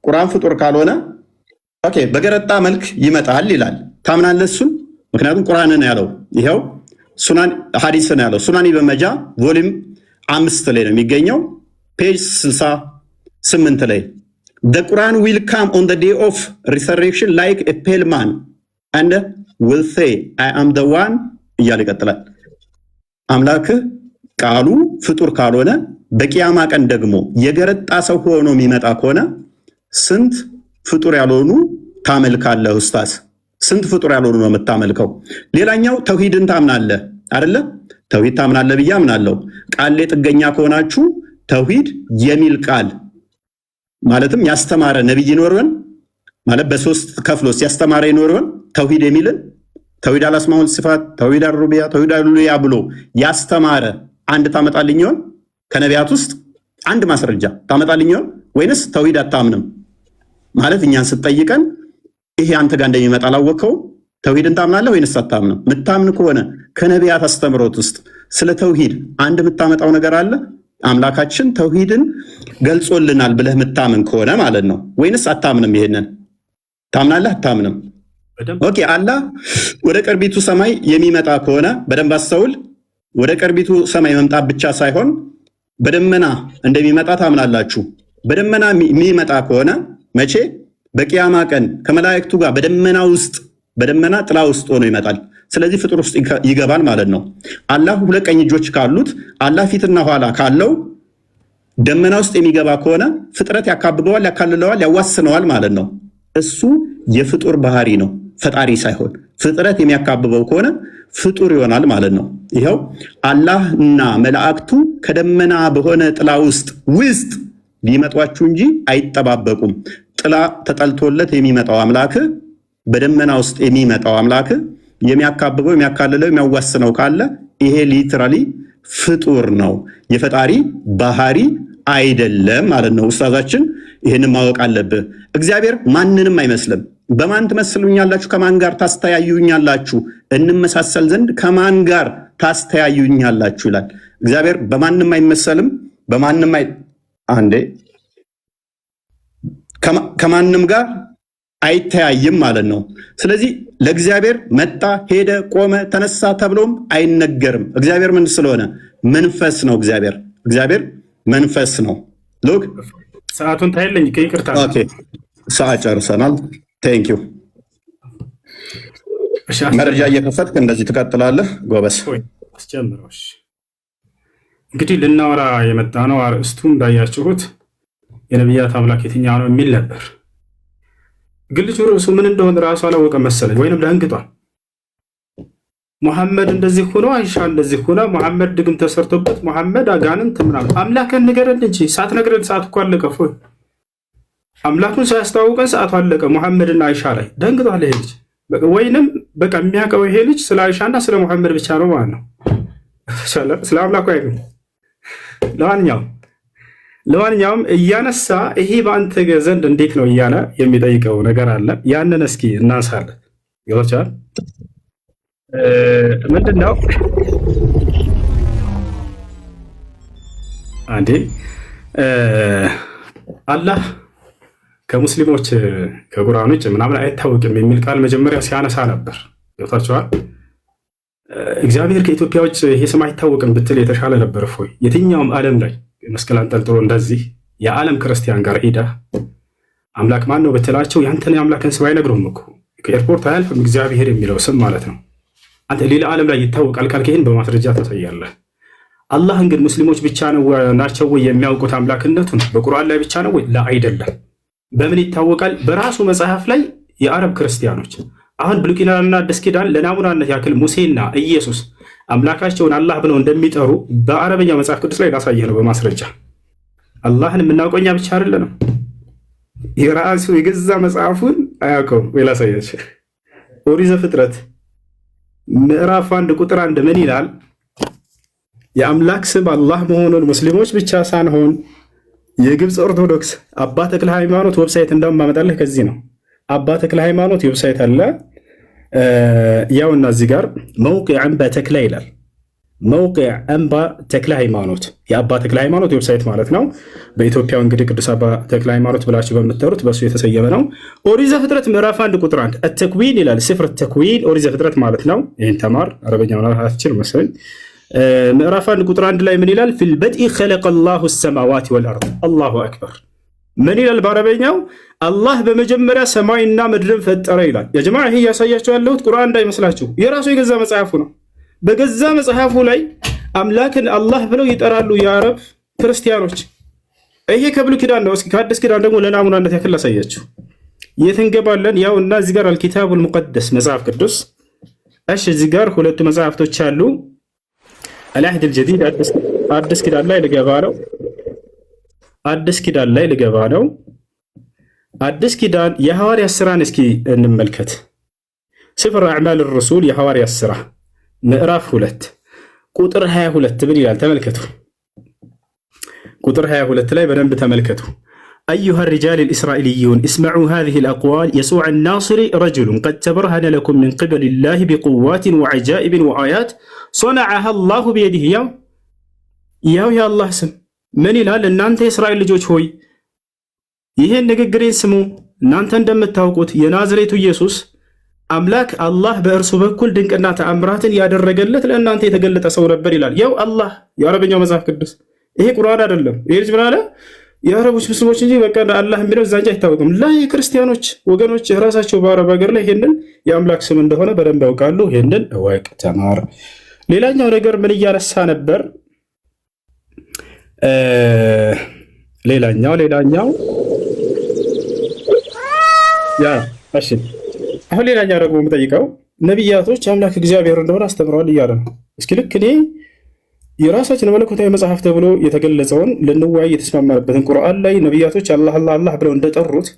ቁርአን ፍጡር ካልሆነ ኦኬ በገረጣ መልክ ይመጣል ይላል። ታምናለህ እሱን? ምክንያቱም ቁርአንን ያለው ይሄው ሱናን ሐዲስን ያለው ሱናን ኢብን መጃ ቮሊዩም 5 ላይ ነው የሚገኘው ፔጅ 68 ላይ the Quran will come on the day of resurrection like a pale man and will say I am the one እያለ ይቀጥላል። አምላክ ቃሉ ፍጡር ካልሆነ በቂያማ ቀን ደግሞ የገረጣ ሰው ሆኖ የሚመጣ ከሆነ ስንት ፍጡር ያልሆኑ ታመልካለህ ኡስታዝ? ስንት ፍጡር ያልሆኑ ነው የምታመልከው? ሌላኛው ተውሂድን ታምናለህ አይደለ? ተውሂድ ታምናለህ ብዬ አምናለሁ። ቃል ላይ ጥገኛ ከሆናችሁ ተውሂድ የሚል ቃል ማለትም ያስተማረ ነብይ ይኖርወን ማለት በሶስት ከፍሎስ ያስተማረ ይኖርወን ተውሂድ የሚልን ተውሂድ አልአስማኡል ሲፋት፣ ተውሂድ አልሩቢያ፣ ተውሂድ አልኡሉሂያ ብሎ ያስተማረ አንድ ታመጣልኝ ይሆን? ከነቢያት ውስጥ አንድ ማስረጃ ታመጣልኝ ይሆን? ወይንስ ተውሂድ አታምንም ማለት እኛን ስትጠይቀን ይሄ አንተ ጋር እንደሚመጣ አላወቀው? ተውሂድን ታምናለህ ወይንስ አታምንም? ምታምን ከሆነ ከነቢያት አስተምሮት ውስጥ ስለ ተውሂድ አንድ የምታመጣው ነገር አለ? አምላካችን ተውሂድን ገልጾልናል ብለህ ምታምን ከሆነ ማለት ነው። ወይንስ አታምንም? ይሄንን ታምናለህ አታምንም? ኦኬ አላህ ወደ ቅርቢቱ ሰማይ የሚመጣ ከሆነ በደንብ አስተውል። ወደ ቅርቢቱ ሰማይ መምጣት ብቻ ሳይሆን በደመና እንደሚመጣ ታምናላችሁ። በደመና የሚመጣ ከሆነ መቼ? በቂያማ ቀን ከመላእክቱ ጋር በደመና ውስጥ በደመና ጥላ ውስጥ ሆኖ ይመጣል። ስለዚህ ፍጡር ውስጥ ይገባል ማለት ነው። አላህ ሁለት ቀኝ እጆች ካሉት አላህ ፊትና ኋላ ካለው ደመና ውስጥ የሚገባ ከሆነ ፍጥረት ያካብበዋል፣ ያካልለዋል፣ ያዋስነዋል ማለት ነው። እሱ የፍጡር ባህሪ ነው፣ ፈጣሪ ሳይሆን። ፍጥረት የሚያካብበው ከሆነ ፍጡር ይሆናል ማለት ነው። ይኸው አላህና መላእክቱ ከደመና በሆነ ጥላ ውስጥ ሊመጧችሁ እንጂ አይጠባበቁም። ጥላ ተጠልቶለት የሚመጣው አምላክ በደመና ውስጥ የሚመጣው አምላክ የሚያካብበው የሚያካልለው የሚያዋስነው ካለ ይሄ ሊትራሊ ፍጡር ነው፣ የፈጣሪ ባህሪ አይደለም ማለት ነው። ኡስታዛችን ይህንን ማወቅ አለብህ። እግዚአብሔር ማንንም አይመስልም። በማን ትመስሉኛላችሁ? ከማን ጋር ታስተያዩኛላችሁ? እንመሳሰል ዘንድ ከማን ጋር ታስተያዩኛላችሁ ይላል። እግዚአብሔር በማንም አይመሰልም፣ በማንም አንዴ ከማንም ጋር አይተያይም ማለት ነው። ስለዚህ ለእግዚአብሔር መጣ፣ ሄደ፣ ቆመ፣ ተነሳ ተብሎም አይነገርም። እግዚአብሔር ምን ስለሆነ መንፈስ ነው። እግዚአብሔር መንፈስ ነው። ሎክ ሰዓቱን ታይልኝ ከይቅርታ ኦኬ፣ ሰዓት ጨርሰናል። ቴንክ ዩ። መረጃ እየከፈትክ እንደዚህ ትቀጥላለህ። ጎበስ አስጀምሮሽ። እንግዲህ ልናወራ የመጣ ነው አርእስቱ እንዳያችሁት የነቢያት አምላክ የትኛው ነው የሚል ነበር። ግን ልጁ ርዕሱ ምን እንደሆነ ራሱ አላወቀም መሰለኝ፣ ወይንም ደንግጧል። ሙሐመድ እንደዚህ ሆኖ አይሻ እንደዚህ ሆነ፣ ሙሐመድ ድግም ተሰርቶበት፣ ሙሐመድ አጋንንት ምናምን። አምላክን ንገረን እንጂ ሳትነግረን ሰዓት እኮ አለቀ። ፎይ አምላኩን ሳያስተዋውቀን ሰዓቱ አለቀ። ሙሐመድና አይሻ ላይ ደንግጧል ይሄ ልጅ። ወይንም በቃ የሚያውቀው ይሄ ልጅ ስለ አይሻና ስለ ሙሐመድ ብቻ ነው ማለት ነው። ስለ አምላኩ አይደለም። ለማንኛውም እያነሳ ይሄ በአንተ ዘንድ እንዴት ነው እያለ የሚጠይቀው ነገር አለ። ያንን እስኪ እናንሳለን። ይወቻል ምንድነው አንዴ አላህ ከሙስሊሞች ከቁርአን ውጭ ምናምን አይታወቅም የሚል ቃል መጀመሪያ ሲያነሳ ነበር። ይወታችኋል። እግዚአብሔር ከኢትዮጵያ ውጭ ይሄ ስም አይታወቅም ብትል የተሻለ ነበር። እፎይ የትኛውም ዓለም ላይ መስቀል አንጠልጥሎ እንደዚህ የዓለም ክርስቲያን ጋር ሄዳ አምላክ ማን ነው ብትላቸው ያንተን የአምላክን ስም አይነግሩም እኮ። ከኤርፖርት አያልፍም እግዚአብሔር የሚለው ስም ማለት ነው። አንተ ሌላ ዓለም ላይ ይታወቃል ካልክ ይህን በማስረጃ ታሳያለህ። አላህን ግን ሙስሊሞች ብቻ ናቸው ወይ የሚያውቁት አምላክነቱን? በቁርአን ላይ ብቻ ነው ወይ? ላ አይደለም። በምን ይታወቃል? በራሱ መጽሐፍ ላይ የአረብ ክርስቲያኖች አሁን ብሉይ ኪዳንና አዲስ ኪዳን ለናሙናነት ያክል ሙሴና ኢየሱስ አምላካቸውን አላህ ብለው እንደሚጠሩ በአረበኛ መጽሐፍ ቅዱስ ላይ ላሳየህ ነው በማስረጃ። አላህን የምናውቀው እኛ ብቻ አይደለንም። የራሱ የገዛ መጽሐፉን አያውቀውም ወይ? ላሳያችሁ። ኦሪት ዘፍጥረት ምዕራፍ 1 ቁጥር 1 ምን ይላል? የአምላክ ስም አላህ መሆኑን ሙስሊሞች ብቻ ሳንሆን የግብፅ ኦርቶዶክስ አባ ተክለ ሃይማኖት ዌብሳይት እንደማመጣልህ ከዚህ ነው። አባ ተክለ ሃይማኖት ዌብሳይት አለ። ያውና እዚህ ጋር መውቂዕ አንባ ተክለ ይላል። መውቂዕ አንባ ተክለ ሃይማኖት የአባ ተክለ ሃይማኖት ዌብሳይት ማለት ነው። በኢትዮጵያው እንግዲህ ቅዱስ አባ ተክለ ሃይማኖት ብላችሁ በምትጠሩት በሱ የተሰየመ ነው። ኦሪት ዘፍጥረት ምዕራፍ 1 ቁጥር 1 አተክዊን ይላል። ስፍር ተክዊን ኦሪት ዘፍጥረት ማለት ነው። ይህን ተማር አረበኛውን አትችል መሰለኝ። ምዕራፍ 1 ቁጥር 1 ላይ ምን ይላል? ፊል በድኢ ኸለቀ አላሁ ሰማዋት ወልአርድ። አላሁ አክበር። ምን ይላል በአረበኛው? አላህ በመጀመሪያ ሰማይና ምድርን ፈጠረ ይላል። ያ ጀማዓ ይሄ ያሳያችሁ ያለሁት ቁርአን እንዳይመስላችሁ የራሱ የገዛ መጽሐፉ ነው። በገዛ መጽሐፉ ላይ አምላክን አላህ ብለው ይጠራሉ የአረብ ክርስቲያኖች። ይሄ ከብሉይ ኪዳን ነው። እስኪ ከአዲስ ኪዳን ደግሞ ለናሙናነት ያክል አሳያችሁ። የት እንገባለን? ያው እና እዚህ ጋር አልኪታቡል ሙቀደስ መጽሐፍ ቅዱስ። እሺ እዚህ ጋር ሁለቱ መጽሐፍቶች አሉ። አልአህድ አልጀዲድ አዲስ ኪዳን ላይ ልገባ ነው። አዲስ ኪዳን ላይ ልገባ ነው። አዲስ ኪዳን የሐዋርያት ሥራን እስኪ እንመልከት። ስፍር አዕማል الرسول የሐዋርያት ሥራ ምዕራፍ 2 ቁጥር 22 ምን ይላል? ተመልከቱ። ቁጥር 22 ላይ በደንብ ተመልከቱ። أيها الرجال الإسرائيليون اسمعوا هذه الأقوال يسوع الناصري رجل قد تبرهن لكم من قبل الله بقوات وعجائب وآيات صنعها الله بيده يا الله سم من ይላል? እናንተ የእስራኤል ልጆች ሆይ ይህን ንግግሬን ስሙ። እናንተ እንደምታውቁት የናዝሬቱ ኢየሱስ አምላክ አላህ በእርሱ በኩል ድንቅና ተአምራትን ያደረገለት ለእናንተ የተገለጠ ሰው ነበር ይላል። ያው አላህ የአረበኛው መጽሐፍ ቅዱስ ይሄ ቁርአን አይደለም። ይሄ ልጅ ምን አለ? የአረቦች ሙስሊሞች እንጂ በቃ አላህ የሚለው እዛ እንጂ አይታወቅም። ላይ ክርስቲያኖች ወገኖች ራሳቸው በአረብ ሀገር ላይ ይሄንን የአምላክ ስም እንደሆነ በደንብ ያውቃሉ። ይሄንን እወቅ፣ ተማር። ሌላኛው ነገር ምን እያነሳ ነበር? ሌላኛው እሺ፣ አሁን ሌላኛው ደግሞ የምጠይቀው ነቢያቶች አምላክ እግዚአብሔር እንደሆነ አስተምረዋል እያለ ነው። እስኪ ልክ እኔ የራሳችን መለኮታዊ መጽሐፍ ተብሎ የተገለጸውን ልንወያይ የተስማማንበትን ቁርአን ላይ ነቢያቶች አላህ አላህ አላህ ብለው እንደጠሩት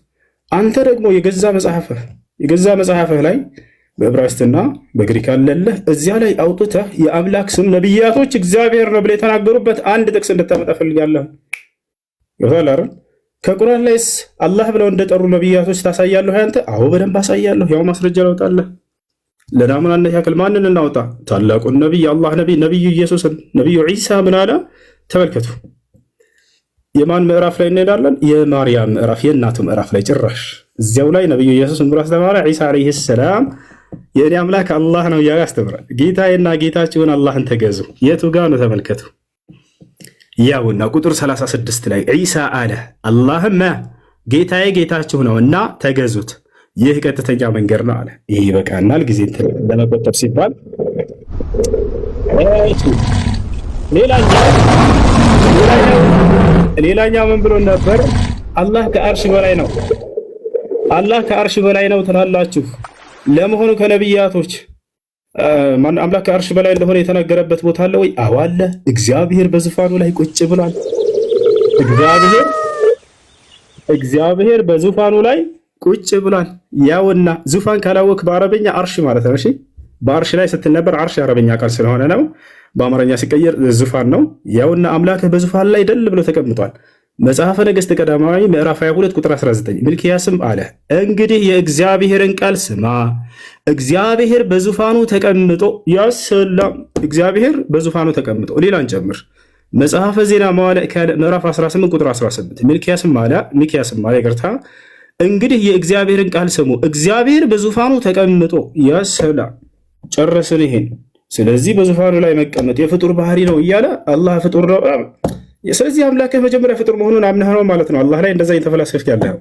አንተ ደግሞ የገዛ መጽሐፍህ ላይ በዕብራይስጥና በግሪክ አለልህ እዚያ ላይ አውጥተህ የአምላክ ስም ነቢያቶች እግዚአብሔር ነው ብለው የተናገሩበት አንድ ጥቅስ እንድታመጣ ፈልጋለሁ። ይወታል አይደል? ከቁርአን ላይስ አላህ ብለው እንደጠሩ ነቢያቶች ታሳያለህ አንተ? አዎ በደንብ አሳያለሁ። ያው ማስረጃ ላውጣለህ። ለናሙናነት ያክል ማንን እናውጣ? ታላቁን ነቢይ አላህ ነቢዩ ኢየሱስን። ነቢዩ ዒሳ ምን አለ? ተመልከቱ። የማን ምዕራፍ ላይ እንሄዳለን? የማርያም ምዕራፍ፣ የእናቱ ምዕራፍ ላይ ጭራሽ እዚያው ላይ ነቢዩ ኢየሱስን ብሎ አስተማረ። ዒሳ ዓለይሂ ሰላም የእኔ አምላክ አላህ ነው እያለ ያስተምራል። ጌታዬና ጌታችሁን አላህን ተገዙ። የቱ ጋ ነው? ተመልከቱ። ያውና ቁጥር 36 ላይ ዒሳ አለ አላህም ጌታዬ ጌታችሁ ነውና ተገዙት፣ ይህ ቀጥተኛ መንገድ ነው አለ። ይህ ይበቃናል፣ ጊዜ ለመቆጠብ ሲባል። ሌላኛው ምን ብሎ ነበር? አላህ ከአርሽ በላይ ነው፣ አላህ ከአርሽ በላይ ነው ትላላችሁ። ለመሆኑ ከነቢያቶች አምላክ ከአርሽ በላይ እንደሆነ የተናገረበት ቦታ አለ ወይ? አዎ አለ። እግዚአብሔር በዙፋኑ ላይ ቁጭ ብሏል። እግዚአብሔር በዙፋኑ ላይ ቁጭ ብሏል። ያውና ዙፋን ካላወቅ በአረበኛ አርሽ ማለት ነው። እሺ በአርሽ ላይ ስትነበር አርሽ የአረበኛ ቃል ስለሆነ ነው። በአማርኛ ሲቀየር ዙፋን ነው። ያውና አምላክህ በዙፋን ላይ ደል ብሎ ተቀምጧል። መጽሐፈ ነገሥት ቀዳማዊ ምዕራፍ 22 ቁጥር 19 ሚልክያስም አለ እንግዲህ የእግዚአብሔርን ቃል ስማ፣ እግዚአብሔር በዙፋኑ ተቀምጦ ያሰላም። እግዚአብሔር በዙፋኑ ተቀምጦ ሌላን ጨምር። መጽሐፈ ዜና መዋዕል ካልዕ ምዕራፍ 18 ቁጥር 18 ሚክያስም አለ ይቅርታ፣ እንግዲህ የእግዚአብሔርን ቃል ስሙ፣ እግዚአብሔር በዙፋኑ ተቀምጦ ያሰላም። ጨረስን ይሄን። ስለዚህ በዙፋኑ ላይ መቀመጥ የፍጡር ባህሪ ነው እያለ አላህ ፍጡር ነው። ስለዚህ አምላክህ መጀመሪያ ፍጡር መሆኑን አምነህ ነው ማለት ነው። አላህ ላይ እንደዛ እየተፈላሰፍክ ያለኸው።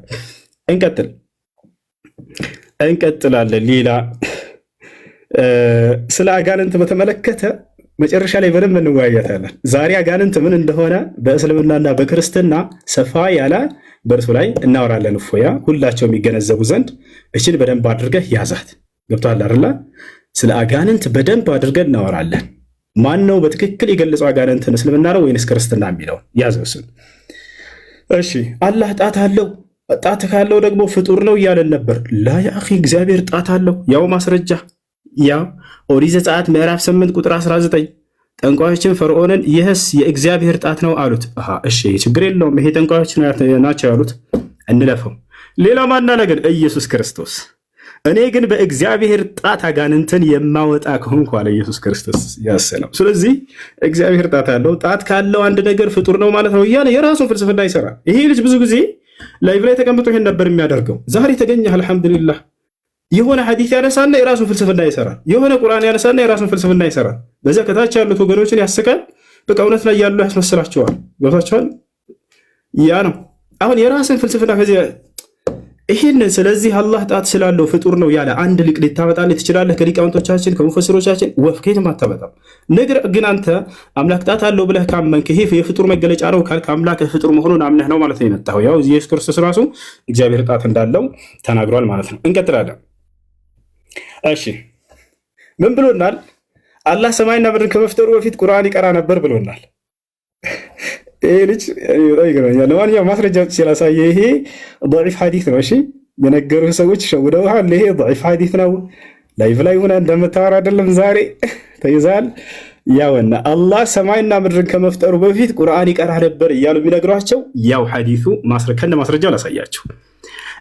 እንቀጥላለን። ሌላ ስለ አጋንንት በተመለከተ መጨረሻ ላይ በደንብ እንወያያታለን። ዛሬ አጋንንት ምን እንደሆነ በእስልምናና በክርስትና ሰፋ ያለ በእርሱ ላይ እናወራለን። እፎያ ሁላቸው የሚገነዘቡ ዘንድ እችን በደንብ አድርገህ ያዛት። ገብቶሃል አይደለ? ስለ አጋንንት በደንብ አድርገን እናወራለን። ማን ነው በትክክል የገለጸው አጋንንትን? እስልምና ነው ወይንስ ክርስትና የሚለው ያዘው እሱን። እሺ አላህ ጣት አለው፣ ጣት ካለው ደግሞ ፍጡር ነው እያለን ነበር። ላ ያ አኺ እግዚአብሔር ጣት አለው። ያው ማስረጃ ያው ኦሪት ዘጸአት ምዕራፍ 8 ቁጥር 19 ጠንቋዮችን ፈርዖንን ይህስ የእግዚአብሔር ጣት ነው አሉት። እሺ ችግር የለውም ይሄ ጠንቋዮች ናቸው ያሉት እንለፈው። ሌላ ማና ነገር ኢየሱስ ክርስቶስ እኔ ግን በእግዚአብሔር ጣት አጋንንትን የማወጣ ከሆንኩ አለ ኢየሱስ ክርስቶስ ያሰለው። ስለዚህ እግዚአብሔር ጣት አለው። ጣት ካለው አንድ ነገር ፍጡር ነው ማለት ነው እያለ የራሱን ፍልስፍና ይሰራል። ይሄ ልጅ ብዙ ጊዜ ላይቭ ላይ ተቀምጦ ይሄን ነበር የሚያደርገው። ዛሬ ተገኘህ አልሐምዱሊላህ። የሆነ ሐዲስ ያነሳና የራሱን ፍልስፍና ይሰራል። የሆነ ቁርአን ያነሳና የራሱን ፍልስፍና ይሰራል። በዚያ ከታች ያሉት ወገኖችን ያስቃል። በቃ እውነት ላይ ያሉ ያስመስላቸዋል። ገብቷቸዋል። ያ ነው አሁን የራስን ፍልስፍና ከዚህ ይህን። ስለዚህ አላህ ጣት ስላለው ፍጡር ነው ያለ አንድ ሊቅ ልታመጣልህ ትችላለህ? ከሊቃውንቶቻችን ከሙፈሲሮቻችን ወፍ ከየትም አታመጣም። ነገር ግን አንተ አምላክ ጣት አለው ብለህ ካመንክ ይሄ የፍጡር መገለጫ ነው ካልክ አምላክ ፍጡር መሆኑን አምነህ ነው ማለት ነው የመጣኸው። ያው ኢየሱስ ክርስቶስ ራሱ እግዚአብሔር ጣት እንዳለው ተናግሯል ማለት ነው። እንቀጥላለን። እሺ ምን ብሎናል? አላህ ሰማይና ምድርን ከመፍጠሩ በፊት ቁርአን ይቀራ ነበር ብሎናል። ይሄ ልጅ ይገርመኛል። ለማንኛውም ማስረጃ ሲላሳየ ይሄ ضعيف ሐዲስ ነው። እሺ የነገሩህ ሰዎች ሸውደውሃል። ይሄ ضعيف ሐዲስ ነው። ላይቭ ላይ ሆነ እንደምታወራ አይደለም። ዛሬ ተይዛል። ያውና አላህ ሰማይና ምድርን ከመፍጠሩ በፊት ቁርአን ይቀራ ነበር እያሉ የሚነግሯቸው ያው ሐዲሱ ከነ ማስረጃው ላሳያቸው።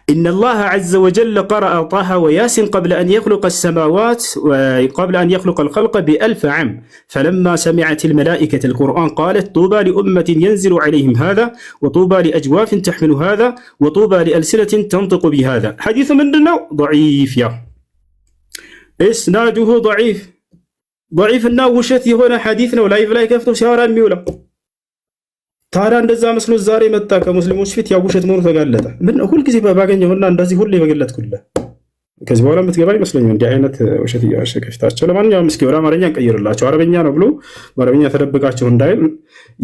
إن الله عز وجل قرأ طه وياسين قبل أن يخلق السماوات وقبل أن يخلق الخلق ب1000 عام فلما سمعت الملائكة القرآن قالت طوبى لأمة ينزل عليهم هذا وطوبى لأجواف تحمل هذا وطوبى لألسنة تنطق بهذا. حديث من دونه ضعيف يا إسناده ضعيف እና ውሸት የሆነ ሐዲስ ነው። ላይቭ ላይ ከፍቶ ሲያወራ የሚውለው ታዲያ እንደዛ መስሎ ዛሬ መጣ ከሙስሊሞች ፊት ያው ውሸት መሆኑ ተጋለጠ። ምን ሁልጊዜ ባገኘውና እንደዚህ ሁሌ በገለጥኩልህ ከዚህ በኋላ የምትገባ ይመስለኛል እንዲህ አይነት ውሸት እያሸከ ፊታቸው። ለማንኛውም እስኪ ወደ አማርኛ እንቀይርላቸው። አረበኛ ነው ብሎ በአረበኛ ተደብቃቸው እንዳይል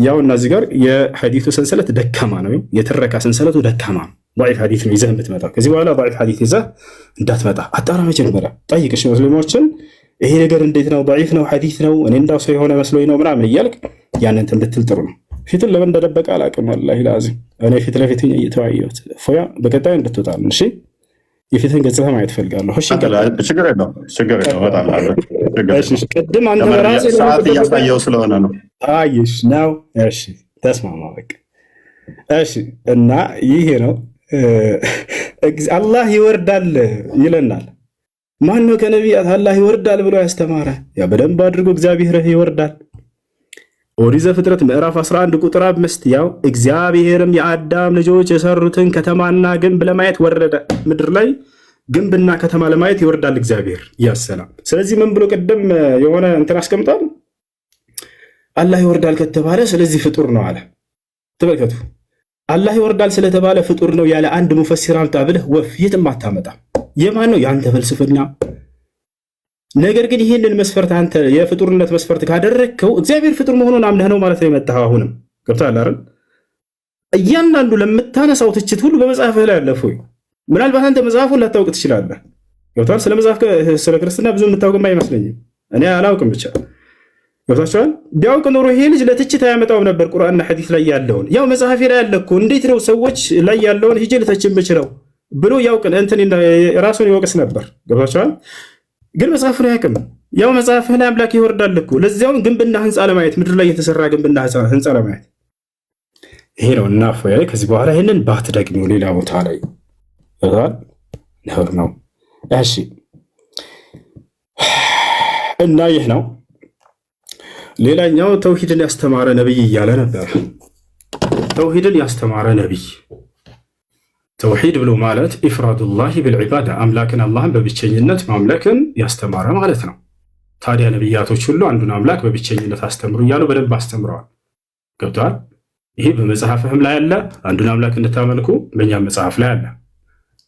ያው እና እዚህ ጋር የሐዲሱ ሰንሰለት ደካማ ነው፣ የትረካ ሰንሰለቱ ደካማ ነው። ضعيف ሐዲስ ነው ይዘህ የምትመጣው። ከዚህ በኋላ ضعيف ሐዲስ ይዘህ እንዳትመጣ አጣራ። መጀመሪያ ጠይቅሽ ሙስሊሞችን ይሄ ነገር እንዴት ነው? ضعيف ነው ሐዲስ ነው እኔ እንዳው ሰው የሆነ መስሎኝ ነው ምናምን እያልክ ያንን እንትን ብትል ጥሩ ነው። ፊትን ለምን እንደደበቀ አላውቅም። ወላሂ ላዚም እኔ ፊት ለፊት እየተወያየሁት ፎያ በቀጣይ እንድትወጣል። እሺ የፊትን ገጽታ ማየት ፈልጋለሁ። እሺ ችግር የለውም በጣም አለ። እሺ ቅድም አንተ በራስህ ሰዓት እያሳየው ስለሆነ ነው። አይሽ ነው። እሺ ተስማማ በቃ። እሺ እና ይሄ ነው አላህ ይወርዳል ይለናል። ማን ነው ከነቢያት አላህ ይወርዳል ብሎ ያስተማረ? ያ በደንብ አድርጎ እግዚአብሔር ይወርዳል። ኦሪት ዘፍጥረት ምዕራፍ 11 ቁጥር 5 ያው እግዚአብሔርም የአዳም ልጆች የሰሩትን ከተማና ግንብ ለማየት ወረደ። ምድር ላይ ግንብና ከተማ ለማየት ይወርዳል እግዚአብሔር ያሰላም። ስለዚህ ምን ብሎ ቅድም የሆነ እንትን አስቀምጧል። አላህ ይወርዳል ከተባለ ስለዚህ ፍጡር ነው አለ። ተመልከቱ፣ አላህ ይወርዳል ስለተባለ ፍጡር ነው ያለ አንድ ሙፈሲር አምጣ ብለህ ወፍ የትም አታመጣም። የማን ነው? የአንተ ፍልስፍና። ነገር ግን ይህንን መስፈርት አንተ የፍጡርነት መስፈርት ካደረግከው እግዚአብሔር ፍጡር መሆኑን አምነህ ነው ማለት ነው የመጣኸው። አሁንም ገብቶሃል አይደል? እያንዳንዱ ለምታነሳው ትችት ሁሉ በመጽሐፍህ ላይ አለ። እፎይ ምናልባት አንተ መጽሐፉን ላታውቅ ትችላለህ። ገብቶሃል? ስለ መጽሐፍ ስለ ክርስትና ብዙ የምታውቅም አይመስለኝም። እኔ አላውቅም ብቻ ገብታችኋል። ቢያውቅ ኖሮ ይሄ ልጅ ለትችት አያመጣውም ነበር። ቁርአንና ሐዲስ ላይ ያለውን ያው መጽሐፌ ላይ ያለ እኮ እንዴት ነው ሰዎች ላይ ያለውን ሂጅ ልተችም ብችለው ብሎ ያውቅ እንትን ራሱን ይወቅስ ነበር። ገብታችኋል። ግን መጽሐፉን አያውቅም። ያው መጽሐፍህ ላይ አምላክ ይወርዳል እኮ ለዚያውም ግንብና ህንፃ ለማየት ምድር ላይ የተሰራ ግንብና ህንፃ ለማየት ይሄ ነው። እና እፎይ ከዚህ በኋላ ይህንን ባትደግሚው ሌላ ቦታ ላይ ነውር ነው። እሺ እና ይህ ነው። ሌላኛው ተውሂድን ያስተማረ ነብይ እያለ ነበር። ተውሂድን ያስተማረ ነብይ ተውሂድ ብሎ ማለት ኢፍራዱላሂ ቢልዒባዳ አምላክን አላህን በብቸኝነት ማምለክን ያስተማረ ማለት ነው። ታዲያ ነብያቶች ሁሉ አንዱን አምላክ በብቸኝነት አስተምሩ እያሉ በደንብ አስተምረዋል። ገብተዋል። ይሄ በመጽሐፍህም ላይ አለ። አንዱን አምላክ እንድታመልኩ በእኛም መጽሐፍ ላይ አለ።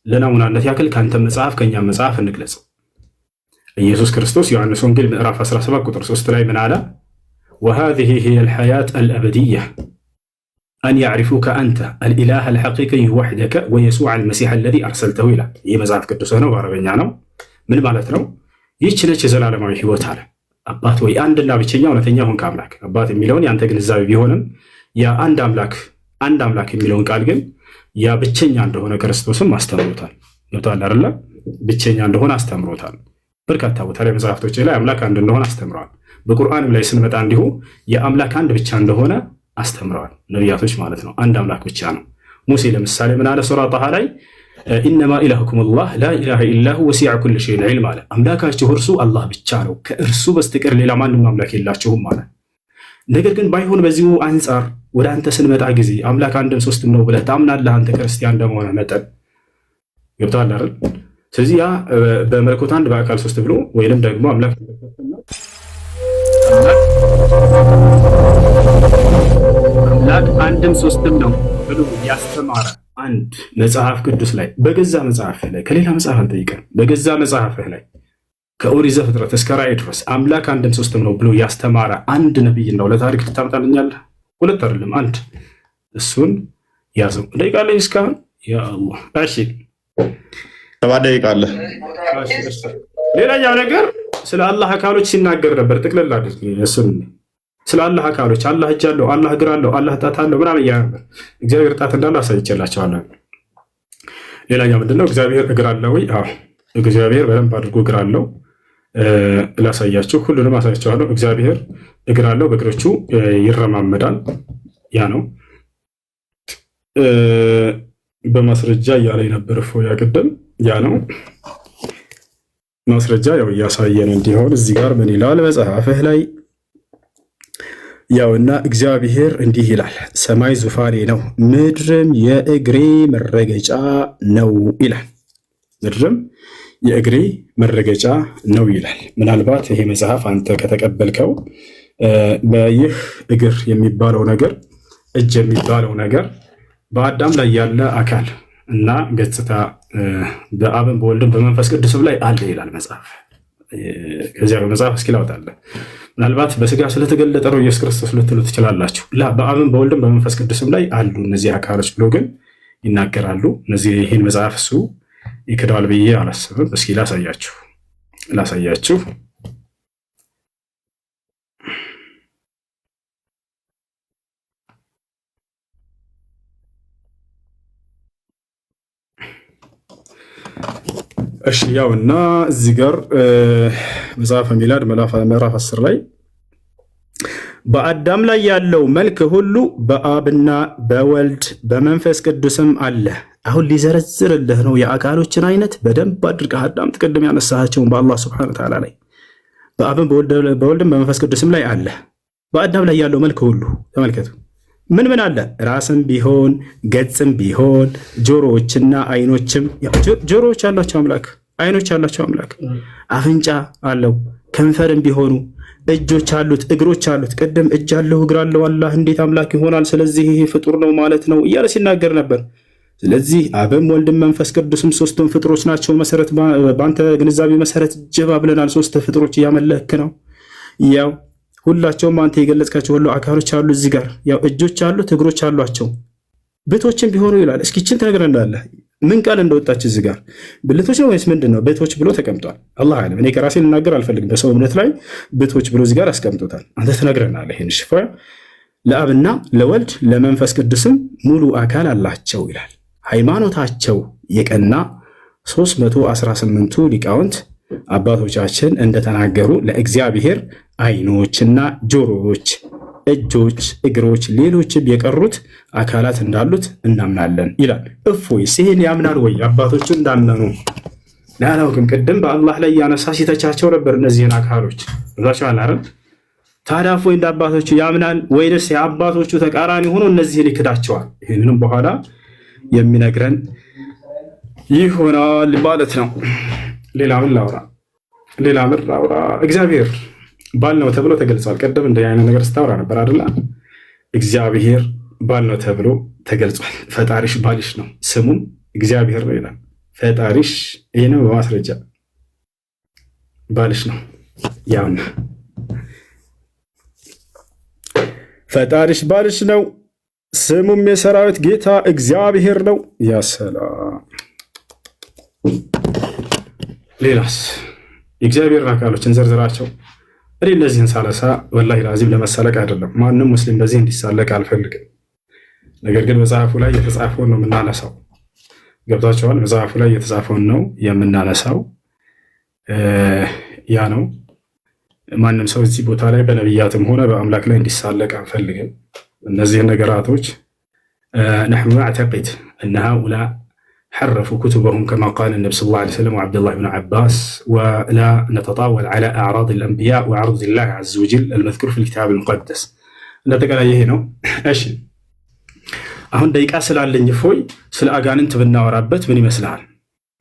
ለናሙናነት ያክል ከአንተም መጽሐፍ ከእኛም መጽሐፍ እንግለጽ። ኢየሱስ ክርስቶስ ዮሐንስ ወንጌል ምዕራፍ 17 ቁጥር 3 ላይ ምን አለ? ወሃዚሂ ሂየ አልሐያት አልአበድያ አን ያዕሪፉከ አንተ አልኢላህ አልሐቂቂይ ወሕደከ ወየሱዕ አልመሲሕ አለዚ አርሰልተሁ ይላል። ይህ መጽሐፍ ቅዱስ ነው፣ በአረበኛ ነው። ምን ማለት ነው? ይህች ነች የዘላለማዊ ህይወት አለ። አባት ወይ አንድና ብቸኛ እውነተኛ ሆንክ አምላክ። አባት የሚለውን የአንተ ግንዛቤ ቢሆንም ያ አንድ አምላክ የሚለውን ቃል ግን ያ ብቸኛ እንደሆነ ክርስቶስም አስተምሮታል። ገብቶሃል አይደለ? ብቸኛ እንደሆነ አስተምሮታል። በርካታ ቦታ ላይ መጽሐፍቶች ላይ አምላክ አንድ እንደሆነ አስተምረዋል። በቁርአንም ላይ ስንመጣ እንዲሁ የአምላክ አንድ ብቻ እንደሆነ አስተምረዋል ነቢያቶች ማለት ነው። አንድ አምላክ ብቻ ነው። ሙሴ ለምሳሌ ምን አለ? ሱራ ጣሃ ላይ ኢነማ ኢላሁኩም አላህ ላ ኢላሃ ኢላሁ ወሲዐ ኩለ ሸይን ዒልም አለ። አምላካችሁ እርሱ አላህ ብቻ ነው፣ ከእርሱ በስተቀር ሌላ ማንም አምላክ የላችሁም አለ። ነገር ግን ባይሆን በዚሁ አንጻር ወደ አንተ ስንመጣ ጊዜ አምላክ አንድም ሶስትም ነው ብለህ ታምናለህ አንተ ክርስቲያን እንደመሆነ መጠን። ገብቶሃል አይደል? ስለዚህ ያ በመለኮት አንድ በአካል ሶስት ብሎ ወይንም ደግሞ አምላክ አንድም ሶስትም ነው ብሎ ያስተማረ አንድ መጽሐፍ ቅዱስ ላይ በገዛ መጽሐፍህ ላይ ከሌላ መጽሐፍ አልጠይቀም፣ በገዛ መጽሐፍህ ላይ ከኦሪት ዘፍጥረት እስከ ራእይ ድረስ አምላክ አንድም ሶስትም ነው ብሎ ያስተማረ አንድ ነብይ ነው ለታሪክ ልታመጣልኛለህ? ሁለት አይደለም አንድ። እሱን ያዘው። ደቂቃ ላይ እስካሁን ያ አላህ። እሺ 7 ደቂቃ አለ። ሌላኛው ነገር ስለ አላህ አካሎች ሲናገር ነበር። ጥቅልል አድርግ እሱን ስለ አላህ አካሎች አላህ እጅ አለው፣ አላህ እግር አለው፣ አላህ ጣት አለው ምናምን እያለ ነበር። እግዚአብሔር ጣት እንዳለው አሳይቼላቸዋለሁ። ሌላኛው ምንድነው? እግዚአብሔር እግር አለው ወይ? አዎ እግዚአብሔር በደንብ አድርጎ እግር አለው። ላሳያችሁ፣ ሁሉንም አሳያችኋለሁ። እግዚአብሔር እግር አለው፣ በእግሮቹ ይረማመዳል። ያ ነው በማስረጃ እያለ ነበር እፎይ ቅድም። ያ ነው ማስረጃ ያው እያሳየን እንዲሆን እዚህ ጋር ምን ይላል መጽሐፍህ ላይ ያውና እግዚአብሔር እንዲህ ይላል፣ ሰማይ ዙፋኔ ነው፣ ምድርም የእግሬ መረገጫ ነው ይላል። ምድርም የእግሬ መረገጫ ነው ይላል። ምናልባት ይሄ መጽሐፍ አንተ ከተቀበልከው ይህ እግር የሚባለው ነገር እጅ የሚባለው ነገር በአዳም ላይ ያለ አካል እና ገጽታ በአብን በወልድም በመንፈስ ቅዱስም ላይ አለ ይላል መጽሐፍ። ከዚያ በመጽሐፍ እስኪ ላውጣለህ። ምናልባት በስጋ ስለተገለጠ ነው ኢየሱስ ክርስቶስ ልትሉ ትችላላችሁ። በአብን በወልድም በመንፈስ ቅዱስም ላይ አሉ እነዚህ አካሎች ብሎ ግን ይናገራሉ። እነዚህ ይህን መጽሐፍ እሱ ይክዳል ብዬ አላስብም። እስኪ ላሳያችሁ። እሺ ያውና እዚህ ጋር መጽሐፈ ሚላድ ምዕራፍ 10 ላይ በአዳም ላይ ያለው መልክ ሁሉ በአብና በወልድ በመንፈስ ቅዱስም አለ። አሁን ሊዘረዝርልህ ነው የአካሎችን አይነት በደንብ አድርገህ አዳምጥ። ቅድም ያነሳቸውን በአላህ ስብሐነሁ ወተዓላ ላይ በአብን በወልድም በመንፈስ ቅዱስም ላይ አለ። በአዳም ላይ ያለው መልክ ሁሉ ተመልከቱ። ምን ምን አለ? ራስም ቢሆን ገጽም ቢሆን ጆሮዎችና አይኖችም። ጆሮዎች ያላቸው አምላክ፣ አይኖች ያላቸው አምላክ፣ አፍንጫ አለው፣ ከንፈርም ቢሆኑ እጆች አሉት፣ እግሮች አሉት። ቅድም እጅ አለው እግር አለው አላህ እንዴት አምላክ ይሆናል? ስለዚህ ይሄ ፍጡር ነው ማለት ነው እያለ ሲናገር ነበር። ስለዚህ አብም ወልድም መንፈስ ቅዱስም ሶስቱም ፍጡሮች ናቸው። መሰረት በአንተ ግንዛቤ መሰረት ጀባ ብለናል። ሶስት ፍጡሮች እያመለክ ነው። ያው ሁላቸውም አንተ የገለጽካቸው ሁሉ አካሎች አሉ። እዚህ ጋር ያው እጆች አሉት እግሮች አሏቸው። ቤቶችን ቢሆኑ ይላል። እስኪ ይህችን ትነግረናለህ? ምን ቃል እንደወጣች እዚህ ጋር ብልቶች ነው ወይስ ምንድን ነው? ቤቶች ብሎ ተቀምጧል። አላህ አለም። እኔ ከራሴ ልናገር አልፈልግም። በሰው እምነት ላይ ቤቶች ብሎ እዚህ ጋር አስቀምጦታል። አንተ ትነግረናለህ። ይህን ሽፋ ለአብና ለወልድ ለመንፈስ ቅዱስም ሙሉ አካል አላቸው ይላል። ሃይማኖታቸው የቀና 318ቱ ሊቃውንት አባቶቻችን እንደተናገሩ ለእግዚአብሔር አይኖችና ጆሮዎች፣ እጆች፣ እግሮች፣ ሌሎችም የቀሩት አካላት እንዳሉት እናምናለን ይላል። እፎይስ ይህን ያምናል ወይ? አባቶቹ እንዳመኑ ላላውቅም። ቅድም በአላህ ላይ ያነሳ ሲተቻቸው ነበር እነዚህን አካሎች ዛቸዋል አይደል? ታዲያ እፎይ እንደ አባቶቹ ያምናል ወይንስ የአባቶቹ ተቃራኒ ሆኖ እነዚህን ይክዳቸዋል? ይህንንም በኋላ የሚነግረን ይሆናል ማለት ነው። ሌላ ምን ላውራ? እግዚአብሔር ባል ነው ተብሎ ተገልጿል። ቀደም እንደ አይነት ነገር ስታወራ ነበር አይደል? እግዚአብሔር ባል ነው ተብሎ ተገልጿል። ፈጣሪሽ ባልሽ ነው፣ ስሙም እግዚአብሔር ነው ይላል። ፈጣሪሽ ይሄ ነው በማስረጃ ባልሽ ነው። ያውና ፈጣሪሽ ባልሽ ነው፣ ስሙም የሰራዊት ጌታ እግዚአብሔር ነው። ያ ሰላም። ሌላስ የእግዚአብሔርን አካሎችን ዘርዝራቸው። እኔ እነዚህን ሳለሳ ወላሂ ላዚም ለመሳለቅ አይደለም። ማንም ሙስሊም በዚህ እንዲሳለቅ አልፈልግም። ነገር ግን መጽሐፉ ላይ የተጻፈውን ነው የምናነሳው። ገብታችኋል? መጽሐፉ ላይ የተጻፈውን ነው የምናነሳው። ያ ነው። ማንም ሰው እዚህ ቦታ ላይ በነቢያትም ሆነ በአምላክ ላይ እንዲሳለቅ አንፈልግም። እነዚህን ነገራቶች ነሕኑ ነዕተቂድ እነ ሃኡላ حرفوا كتبهم كما قال النبي صلى الله عليه وسلم وعبد الله بن عباس ولا نتطاول على أعراض الأنبياء وعرض الله عز وجل المذكور في الكتاب المقدس. نتقال ይሄ ነው። እሺ አሁን ደቂቃ ስላለኝ እፎይ ስለ አጋንንት ብናወራበት ምን ይመስልሃል?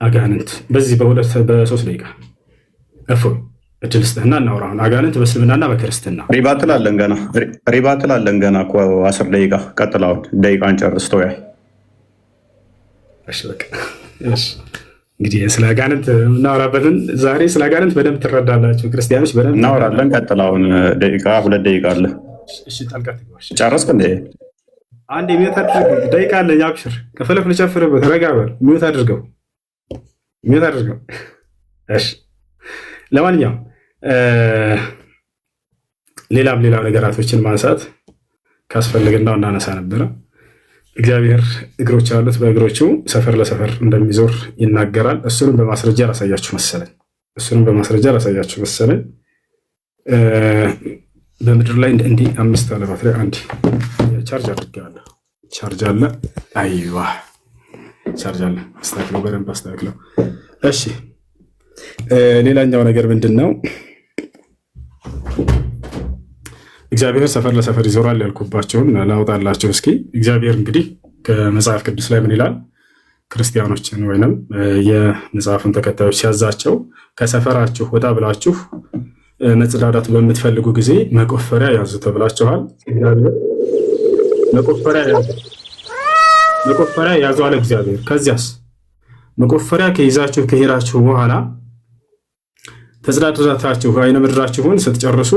አጋንንት በዚህ በ3 ደቂቃ እፎይ እድል ስጥህና እናውራ። አሁን አጋንንት በእስልምናና በክርስትና ሪባ ትላለን ገና እኮ 10 ደቂቃ ቀጥላውን ደቂቃን ጨርስተው ያይ እንግዲህ ስለ አጋንንት እናወራበትን ዛሬ ስለ አጋንንት በደንብ ትረዳላችሁ ክርስቲያኖች፣ በደንብ እናወራለን። ቀጥላውን ደቂቃ 2 ደቂቃ አለ። እሺ ጣልቃት ጨረስክ እንዴ? አንድ ሚዩት አድርገው። ደቂቃ አለ። ያብሽር ከፈለክ ልጨፍርበት። ረጋበር ሚዩት አድርገው። እሺ ለማንኛውም ሌላም ነገራቶችን ማንሳት ካስፈልግና እናነሳ ነበረ። እግዚአብሔር እግሮች ያሉት በእግሮቹ ሰፈር ለሰፈር እንደሚዞር ይናገራል። እሱንም በማስረጃ ላሳያችሁ መሰለኝ። በምድር ላይ እንዲህ 5 አለባት ላይ አንድ ቻርጅ አድርጌዋለሁ። ቻርጅ አለ። አይዋ ቻርጅ አለ። አስተካክለው፣ በደንብ አስተካክለው። እሺ ሌላኛው ነገር ምንድን ነው? እግዚአብሔር ሰፈር ለሰፈር ይዞራል ያልኩባቸውን ላውጣላቸው እስኪ። እግዚአብሔር እንግዲህ ከመጽሐፍ ቅዱስ ላይ ምን ይላል? ክርስቲያኖችን ወይንም የመጽሐፉን ተከታዮች ሲያዛቸው ከሰፈራችሁ ወጣ ብላችሁ መጽዳዳት በምትፈልጉ ጊዜ መቆፈሪያ ያዙ ተብላችኋል። መቆፈሪያ ያዙ አለ እግዚአብሔር። ከዚያስ መቆፈሪያ ከይዛችሁ ከሄዳችሁ በኋላ ተጽዳዳታችሁ አይነ ምድራችሁን ስትጨርሱ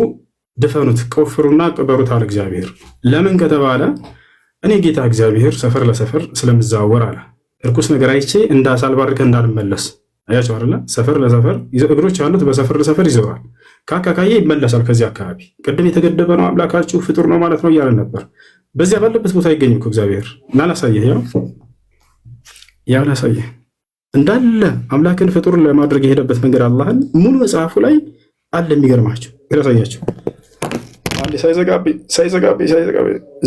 ድፈኑት፣ ቆፍሩና ቅበሩት አለ እግዚአብሔር። ለምን ከተባለ እኔ ጌታ እግዚአብሔር ሰፈር ለሰፈር ስለምዛወር አለ። እርኩስ ነገር አይቼ እንዳሳልባርከ እንዳልመለስ። አያቸው አይደለ? ሰፈር ለሰፈር እግሮች ያሉት በሰፈር ለሰፈር ይዞራል። ካካካዬ ይመለሳል ከዚህ አካባቢ። ቅድም የተገደበ ነው አምላካችሁ ፍጡር ነው ማለት ነው እያለን ነበር። በዚያ ባለበት ቦታ አይገኝም እኮ እግዚአብሔር። እና ላሳየህ፣ ያው ላሳየህ እንዳለ አምላክን ፍጡር ለማድረግ የሄደበት መንገድ አላህን ሙሉ መጽሐፉ ላይ አለ። የሚገርማቸው ይረሳያቸው አንዴ ሳይዘጋብኝ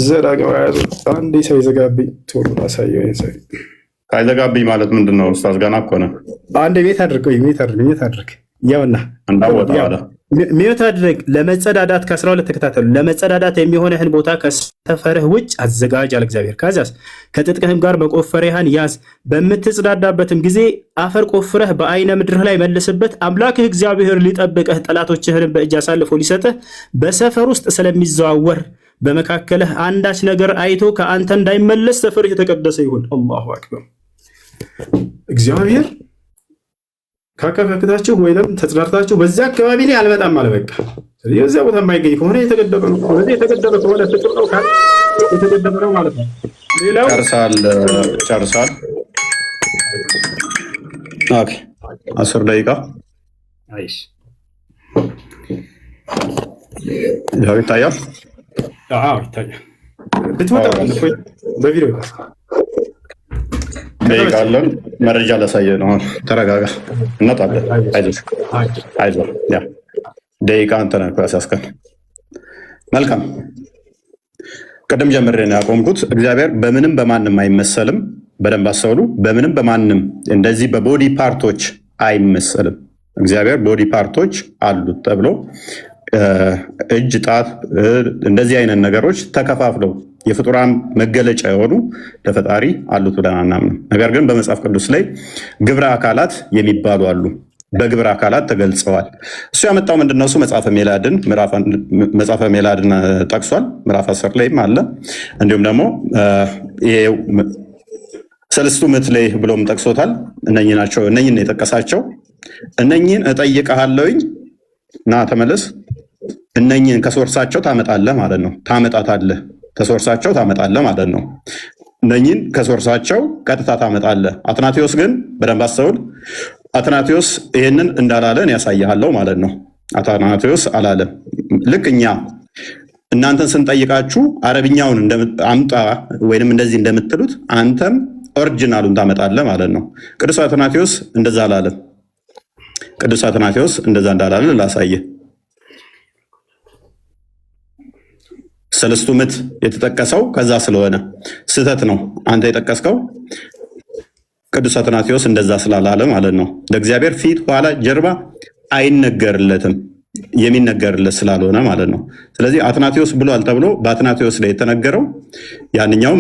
ዘዳግም ያዙ። አንዴ ሳይዘጋብኝ ቶሎ አሳየው። ሳይዘጋብኝ ማለት ምንድን ነው? ኡስታዝ ገና እኮ ነው። አንዴ ቤት አድርግ ያውና ሚዩት አድርግ። ለመጸዳዳት ከ12 ተከታተሉ። ለመጸዳዳት የሚሆንህን ቦታ ከሰፈርህ ውጭ አዘጋጅ አለ እግዚአብሔር። ከዚያስ ከትጥቅህም ጋር መቆፈሪያህን ያዝ። በምትጸዳዳበትም ጊዜ አፈር ቆፍረህ በአይነ ምድርህ ላይ መልስበት። አምላክህ እግዚአብሔር ሊጠብቅህ ጠላቶችህንም በእጅ አሳልፎ ሊሰጥህ በሰፈር ውስጥ ስለሚዘዋወር በመካከልህ አንዳች ነገር አይቶ ከአንተ እንዳይመለስ ሰፈርህ የተቀደሰ ይሁን። አላሁ አክበር። እግዚአብሔር ካከፈክታችሁ ወይም ተጽዳርታችሁ በዚያ አካባቢ ላይ አልመጣም አለ። በቃ ስለዚህ በዚያ ቦታ የማይገኝ ከሆነ የተገደበ ነው። ስለዚህ የተገደበ ከሆነ ፍቅር ነው ካል የተገደበ ነው ማለት ነው። ሌላው ጨርሳል። ኦኬ 10 ደቂቃ አይሽ ያው ይታያል። አዎ ይታያል። ብትወጣ በቪዲዮ ደቂቃ አለን። መረጃ ላሳየህ ነው። ተረጋጋ፣ እንወጣለን። አይዞህ ያ ደቂቃ አንተ ነህ ያስያዝከን። መልካም ቅድም ጀምሬ ነው ያቆምኩት። እግዚአብሔር በምንም በማንም አይመሰልም። በደንብ አስተውሉ። በምንም በማንም እንደዚህ በቦዲ ፓርቶች አይመሰልም። እግዚአብሔር ቦዲ ፓርቶች አሉት ተብሎ እጅ፣ ጣት፣ እንደዚህ አይነት ነገሮች ተከፋፍለው የፍጡራን መገለጫ የሆኑ ለፈጣሪ አሉት ብለን አናምንም። ነገር ግን በመጽሐፍ ቅዱስ ላይ ግብረ አካላት የሚባሉ አሉ። በግብረ አካላት ተገልጸዋል። እሱ ያመጣው ምንድነው? እሱ መጽሐፈ ሜላድን ጠቅሷል። ምዕራፍ 10 ላይም አለ። እንዲሁም ደግሞ ሰለስቱ ምዕት ላይ ብሎም ጠቅሶታል። እነኚህ ናቸው። እነኚህን የጠቀሳቸው እነኚህን እጠይቅሃለሁኝ ና ተመለስ። እነኚህን ከሶርሳቸው ታመጣለህ ማለት ነው። ታመጣታለህ፣ ከሶርሳቸው ታመጣለህ ማለት ነው። እነኚህን ከሶርሳቸው ቀጥታ ታመጣለህ። አትናቴዎስ ግን በደንብ አስተውል። አትናቴዎስ ይህንን እንዳላለን ያሳይሃለው ማለት ነው። አትናቴዎስ አላለም። ልክ እኛ እናንተን ስንጠይቃችሁ አረብኛውን አምጣ ወይንም እንደዚህ እንደምትሉት አንተም ኦሪጂናሉን ታመጣለህ ማለት ነው። ቅዱስ አትናቴዎስ እንደዛ አላለም። ቅዱስ አትናቴዎስ እንደዛ እንዳላለ ላሳየ። ሰለስቱ ምዕት የተጠቀሰው ከዛ ስለሆነ ስህተት ነው አንተ የጠቀስከው። ቅዱስ አትናቴዎስ እንደዛ ስላላለ ማለት ነው። ለእግዚአብሔር ፊት፣ ኋላ፣ ጀርባ አይነገርለትም የሚነገርለት ስላልሆነ ማለት ነው። ስለዚህ አትናቴዎስ ብሏል ተብሎ በአትናቴዎስ ላይ የተነገረው ያንኛው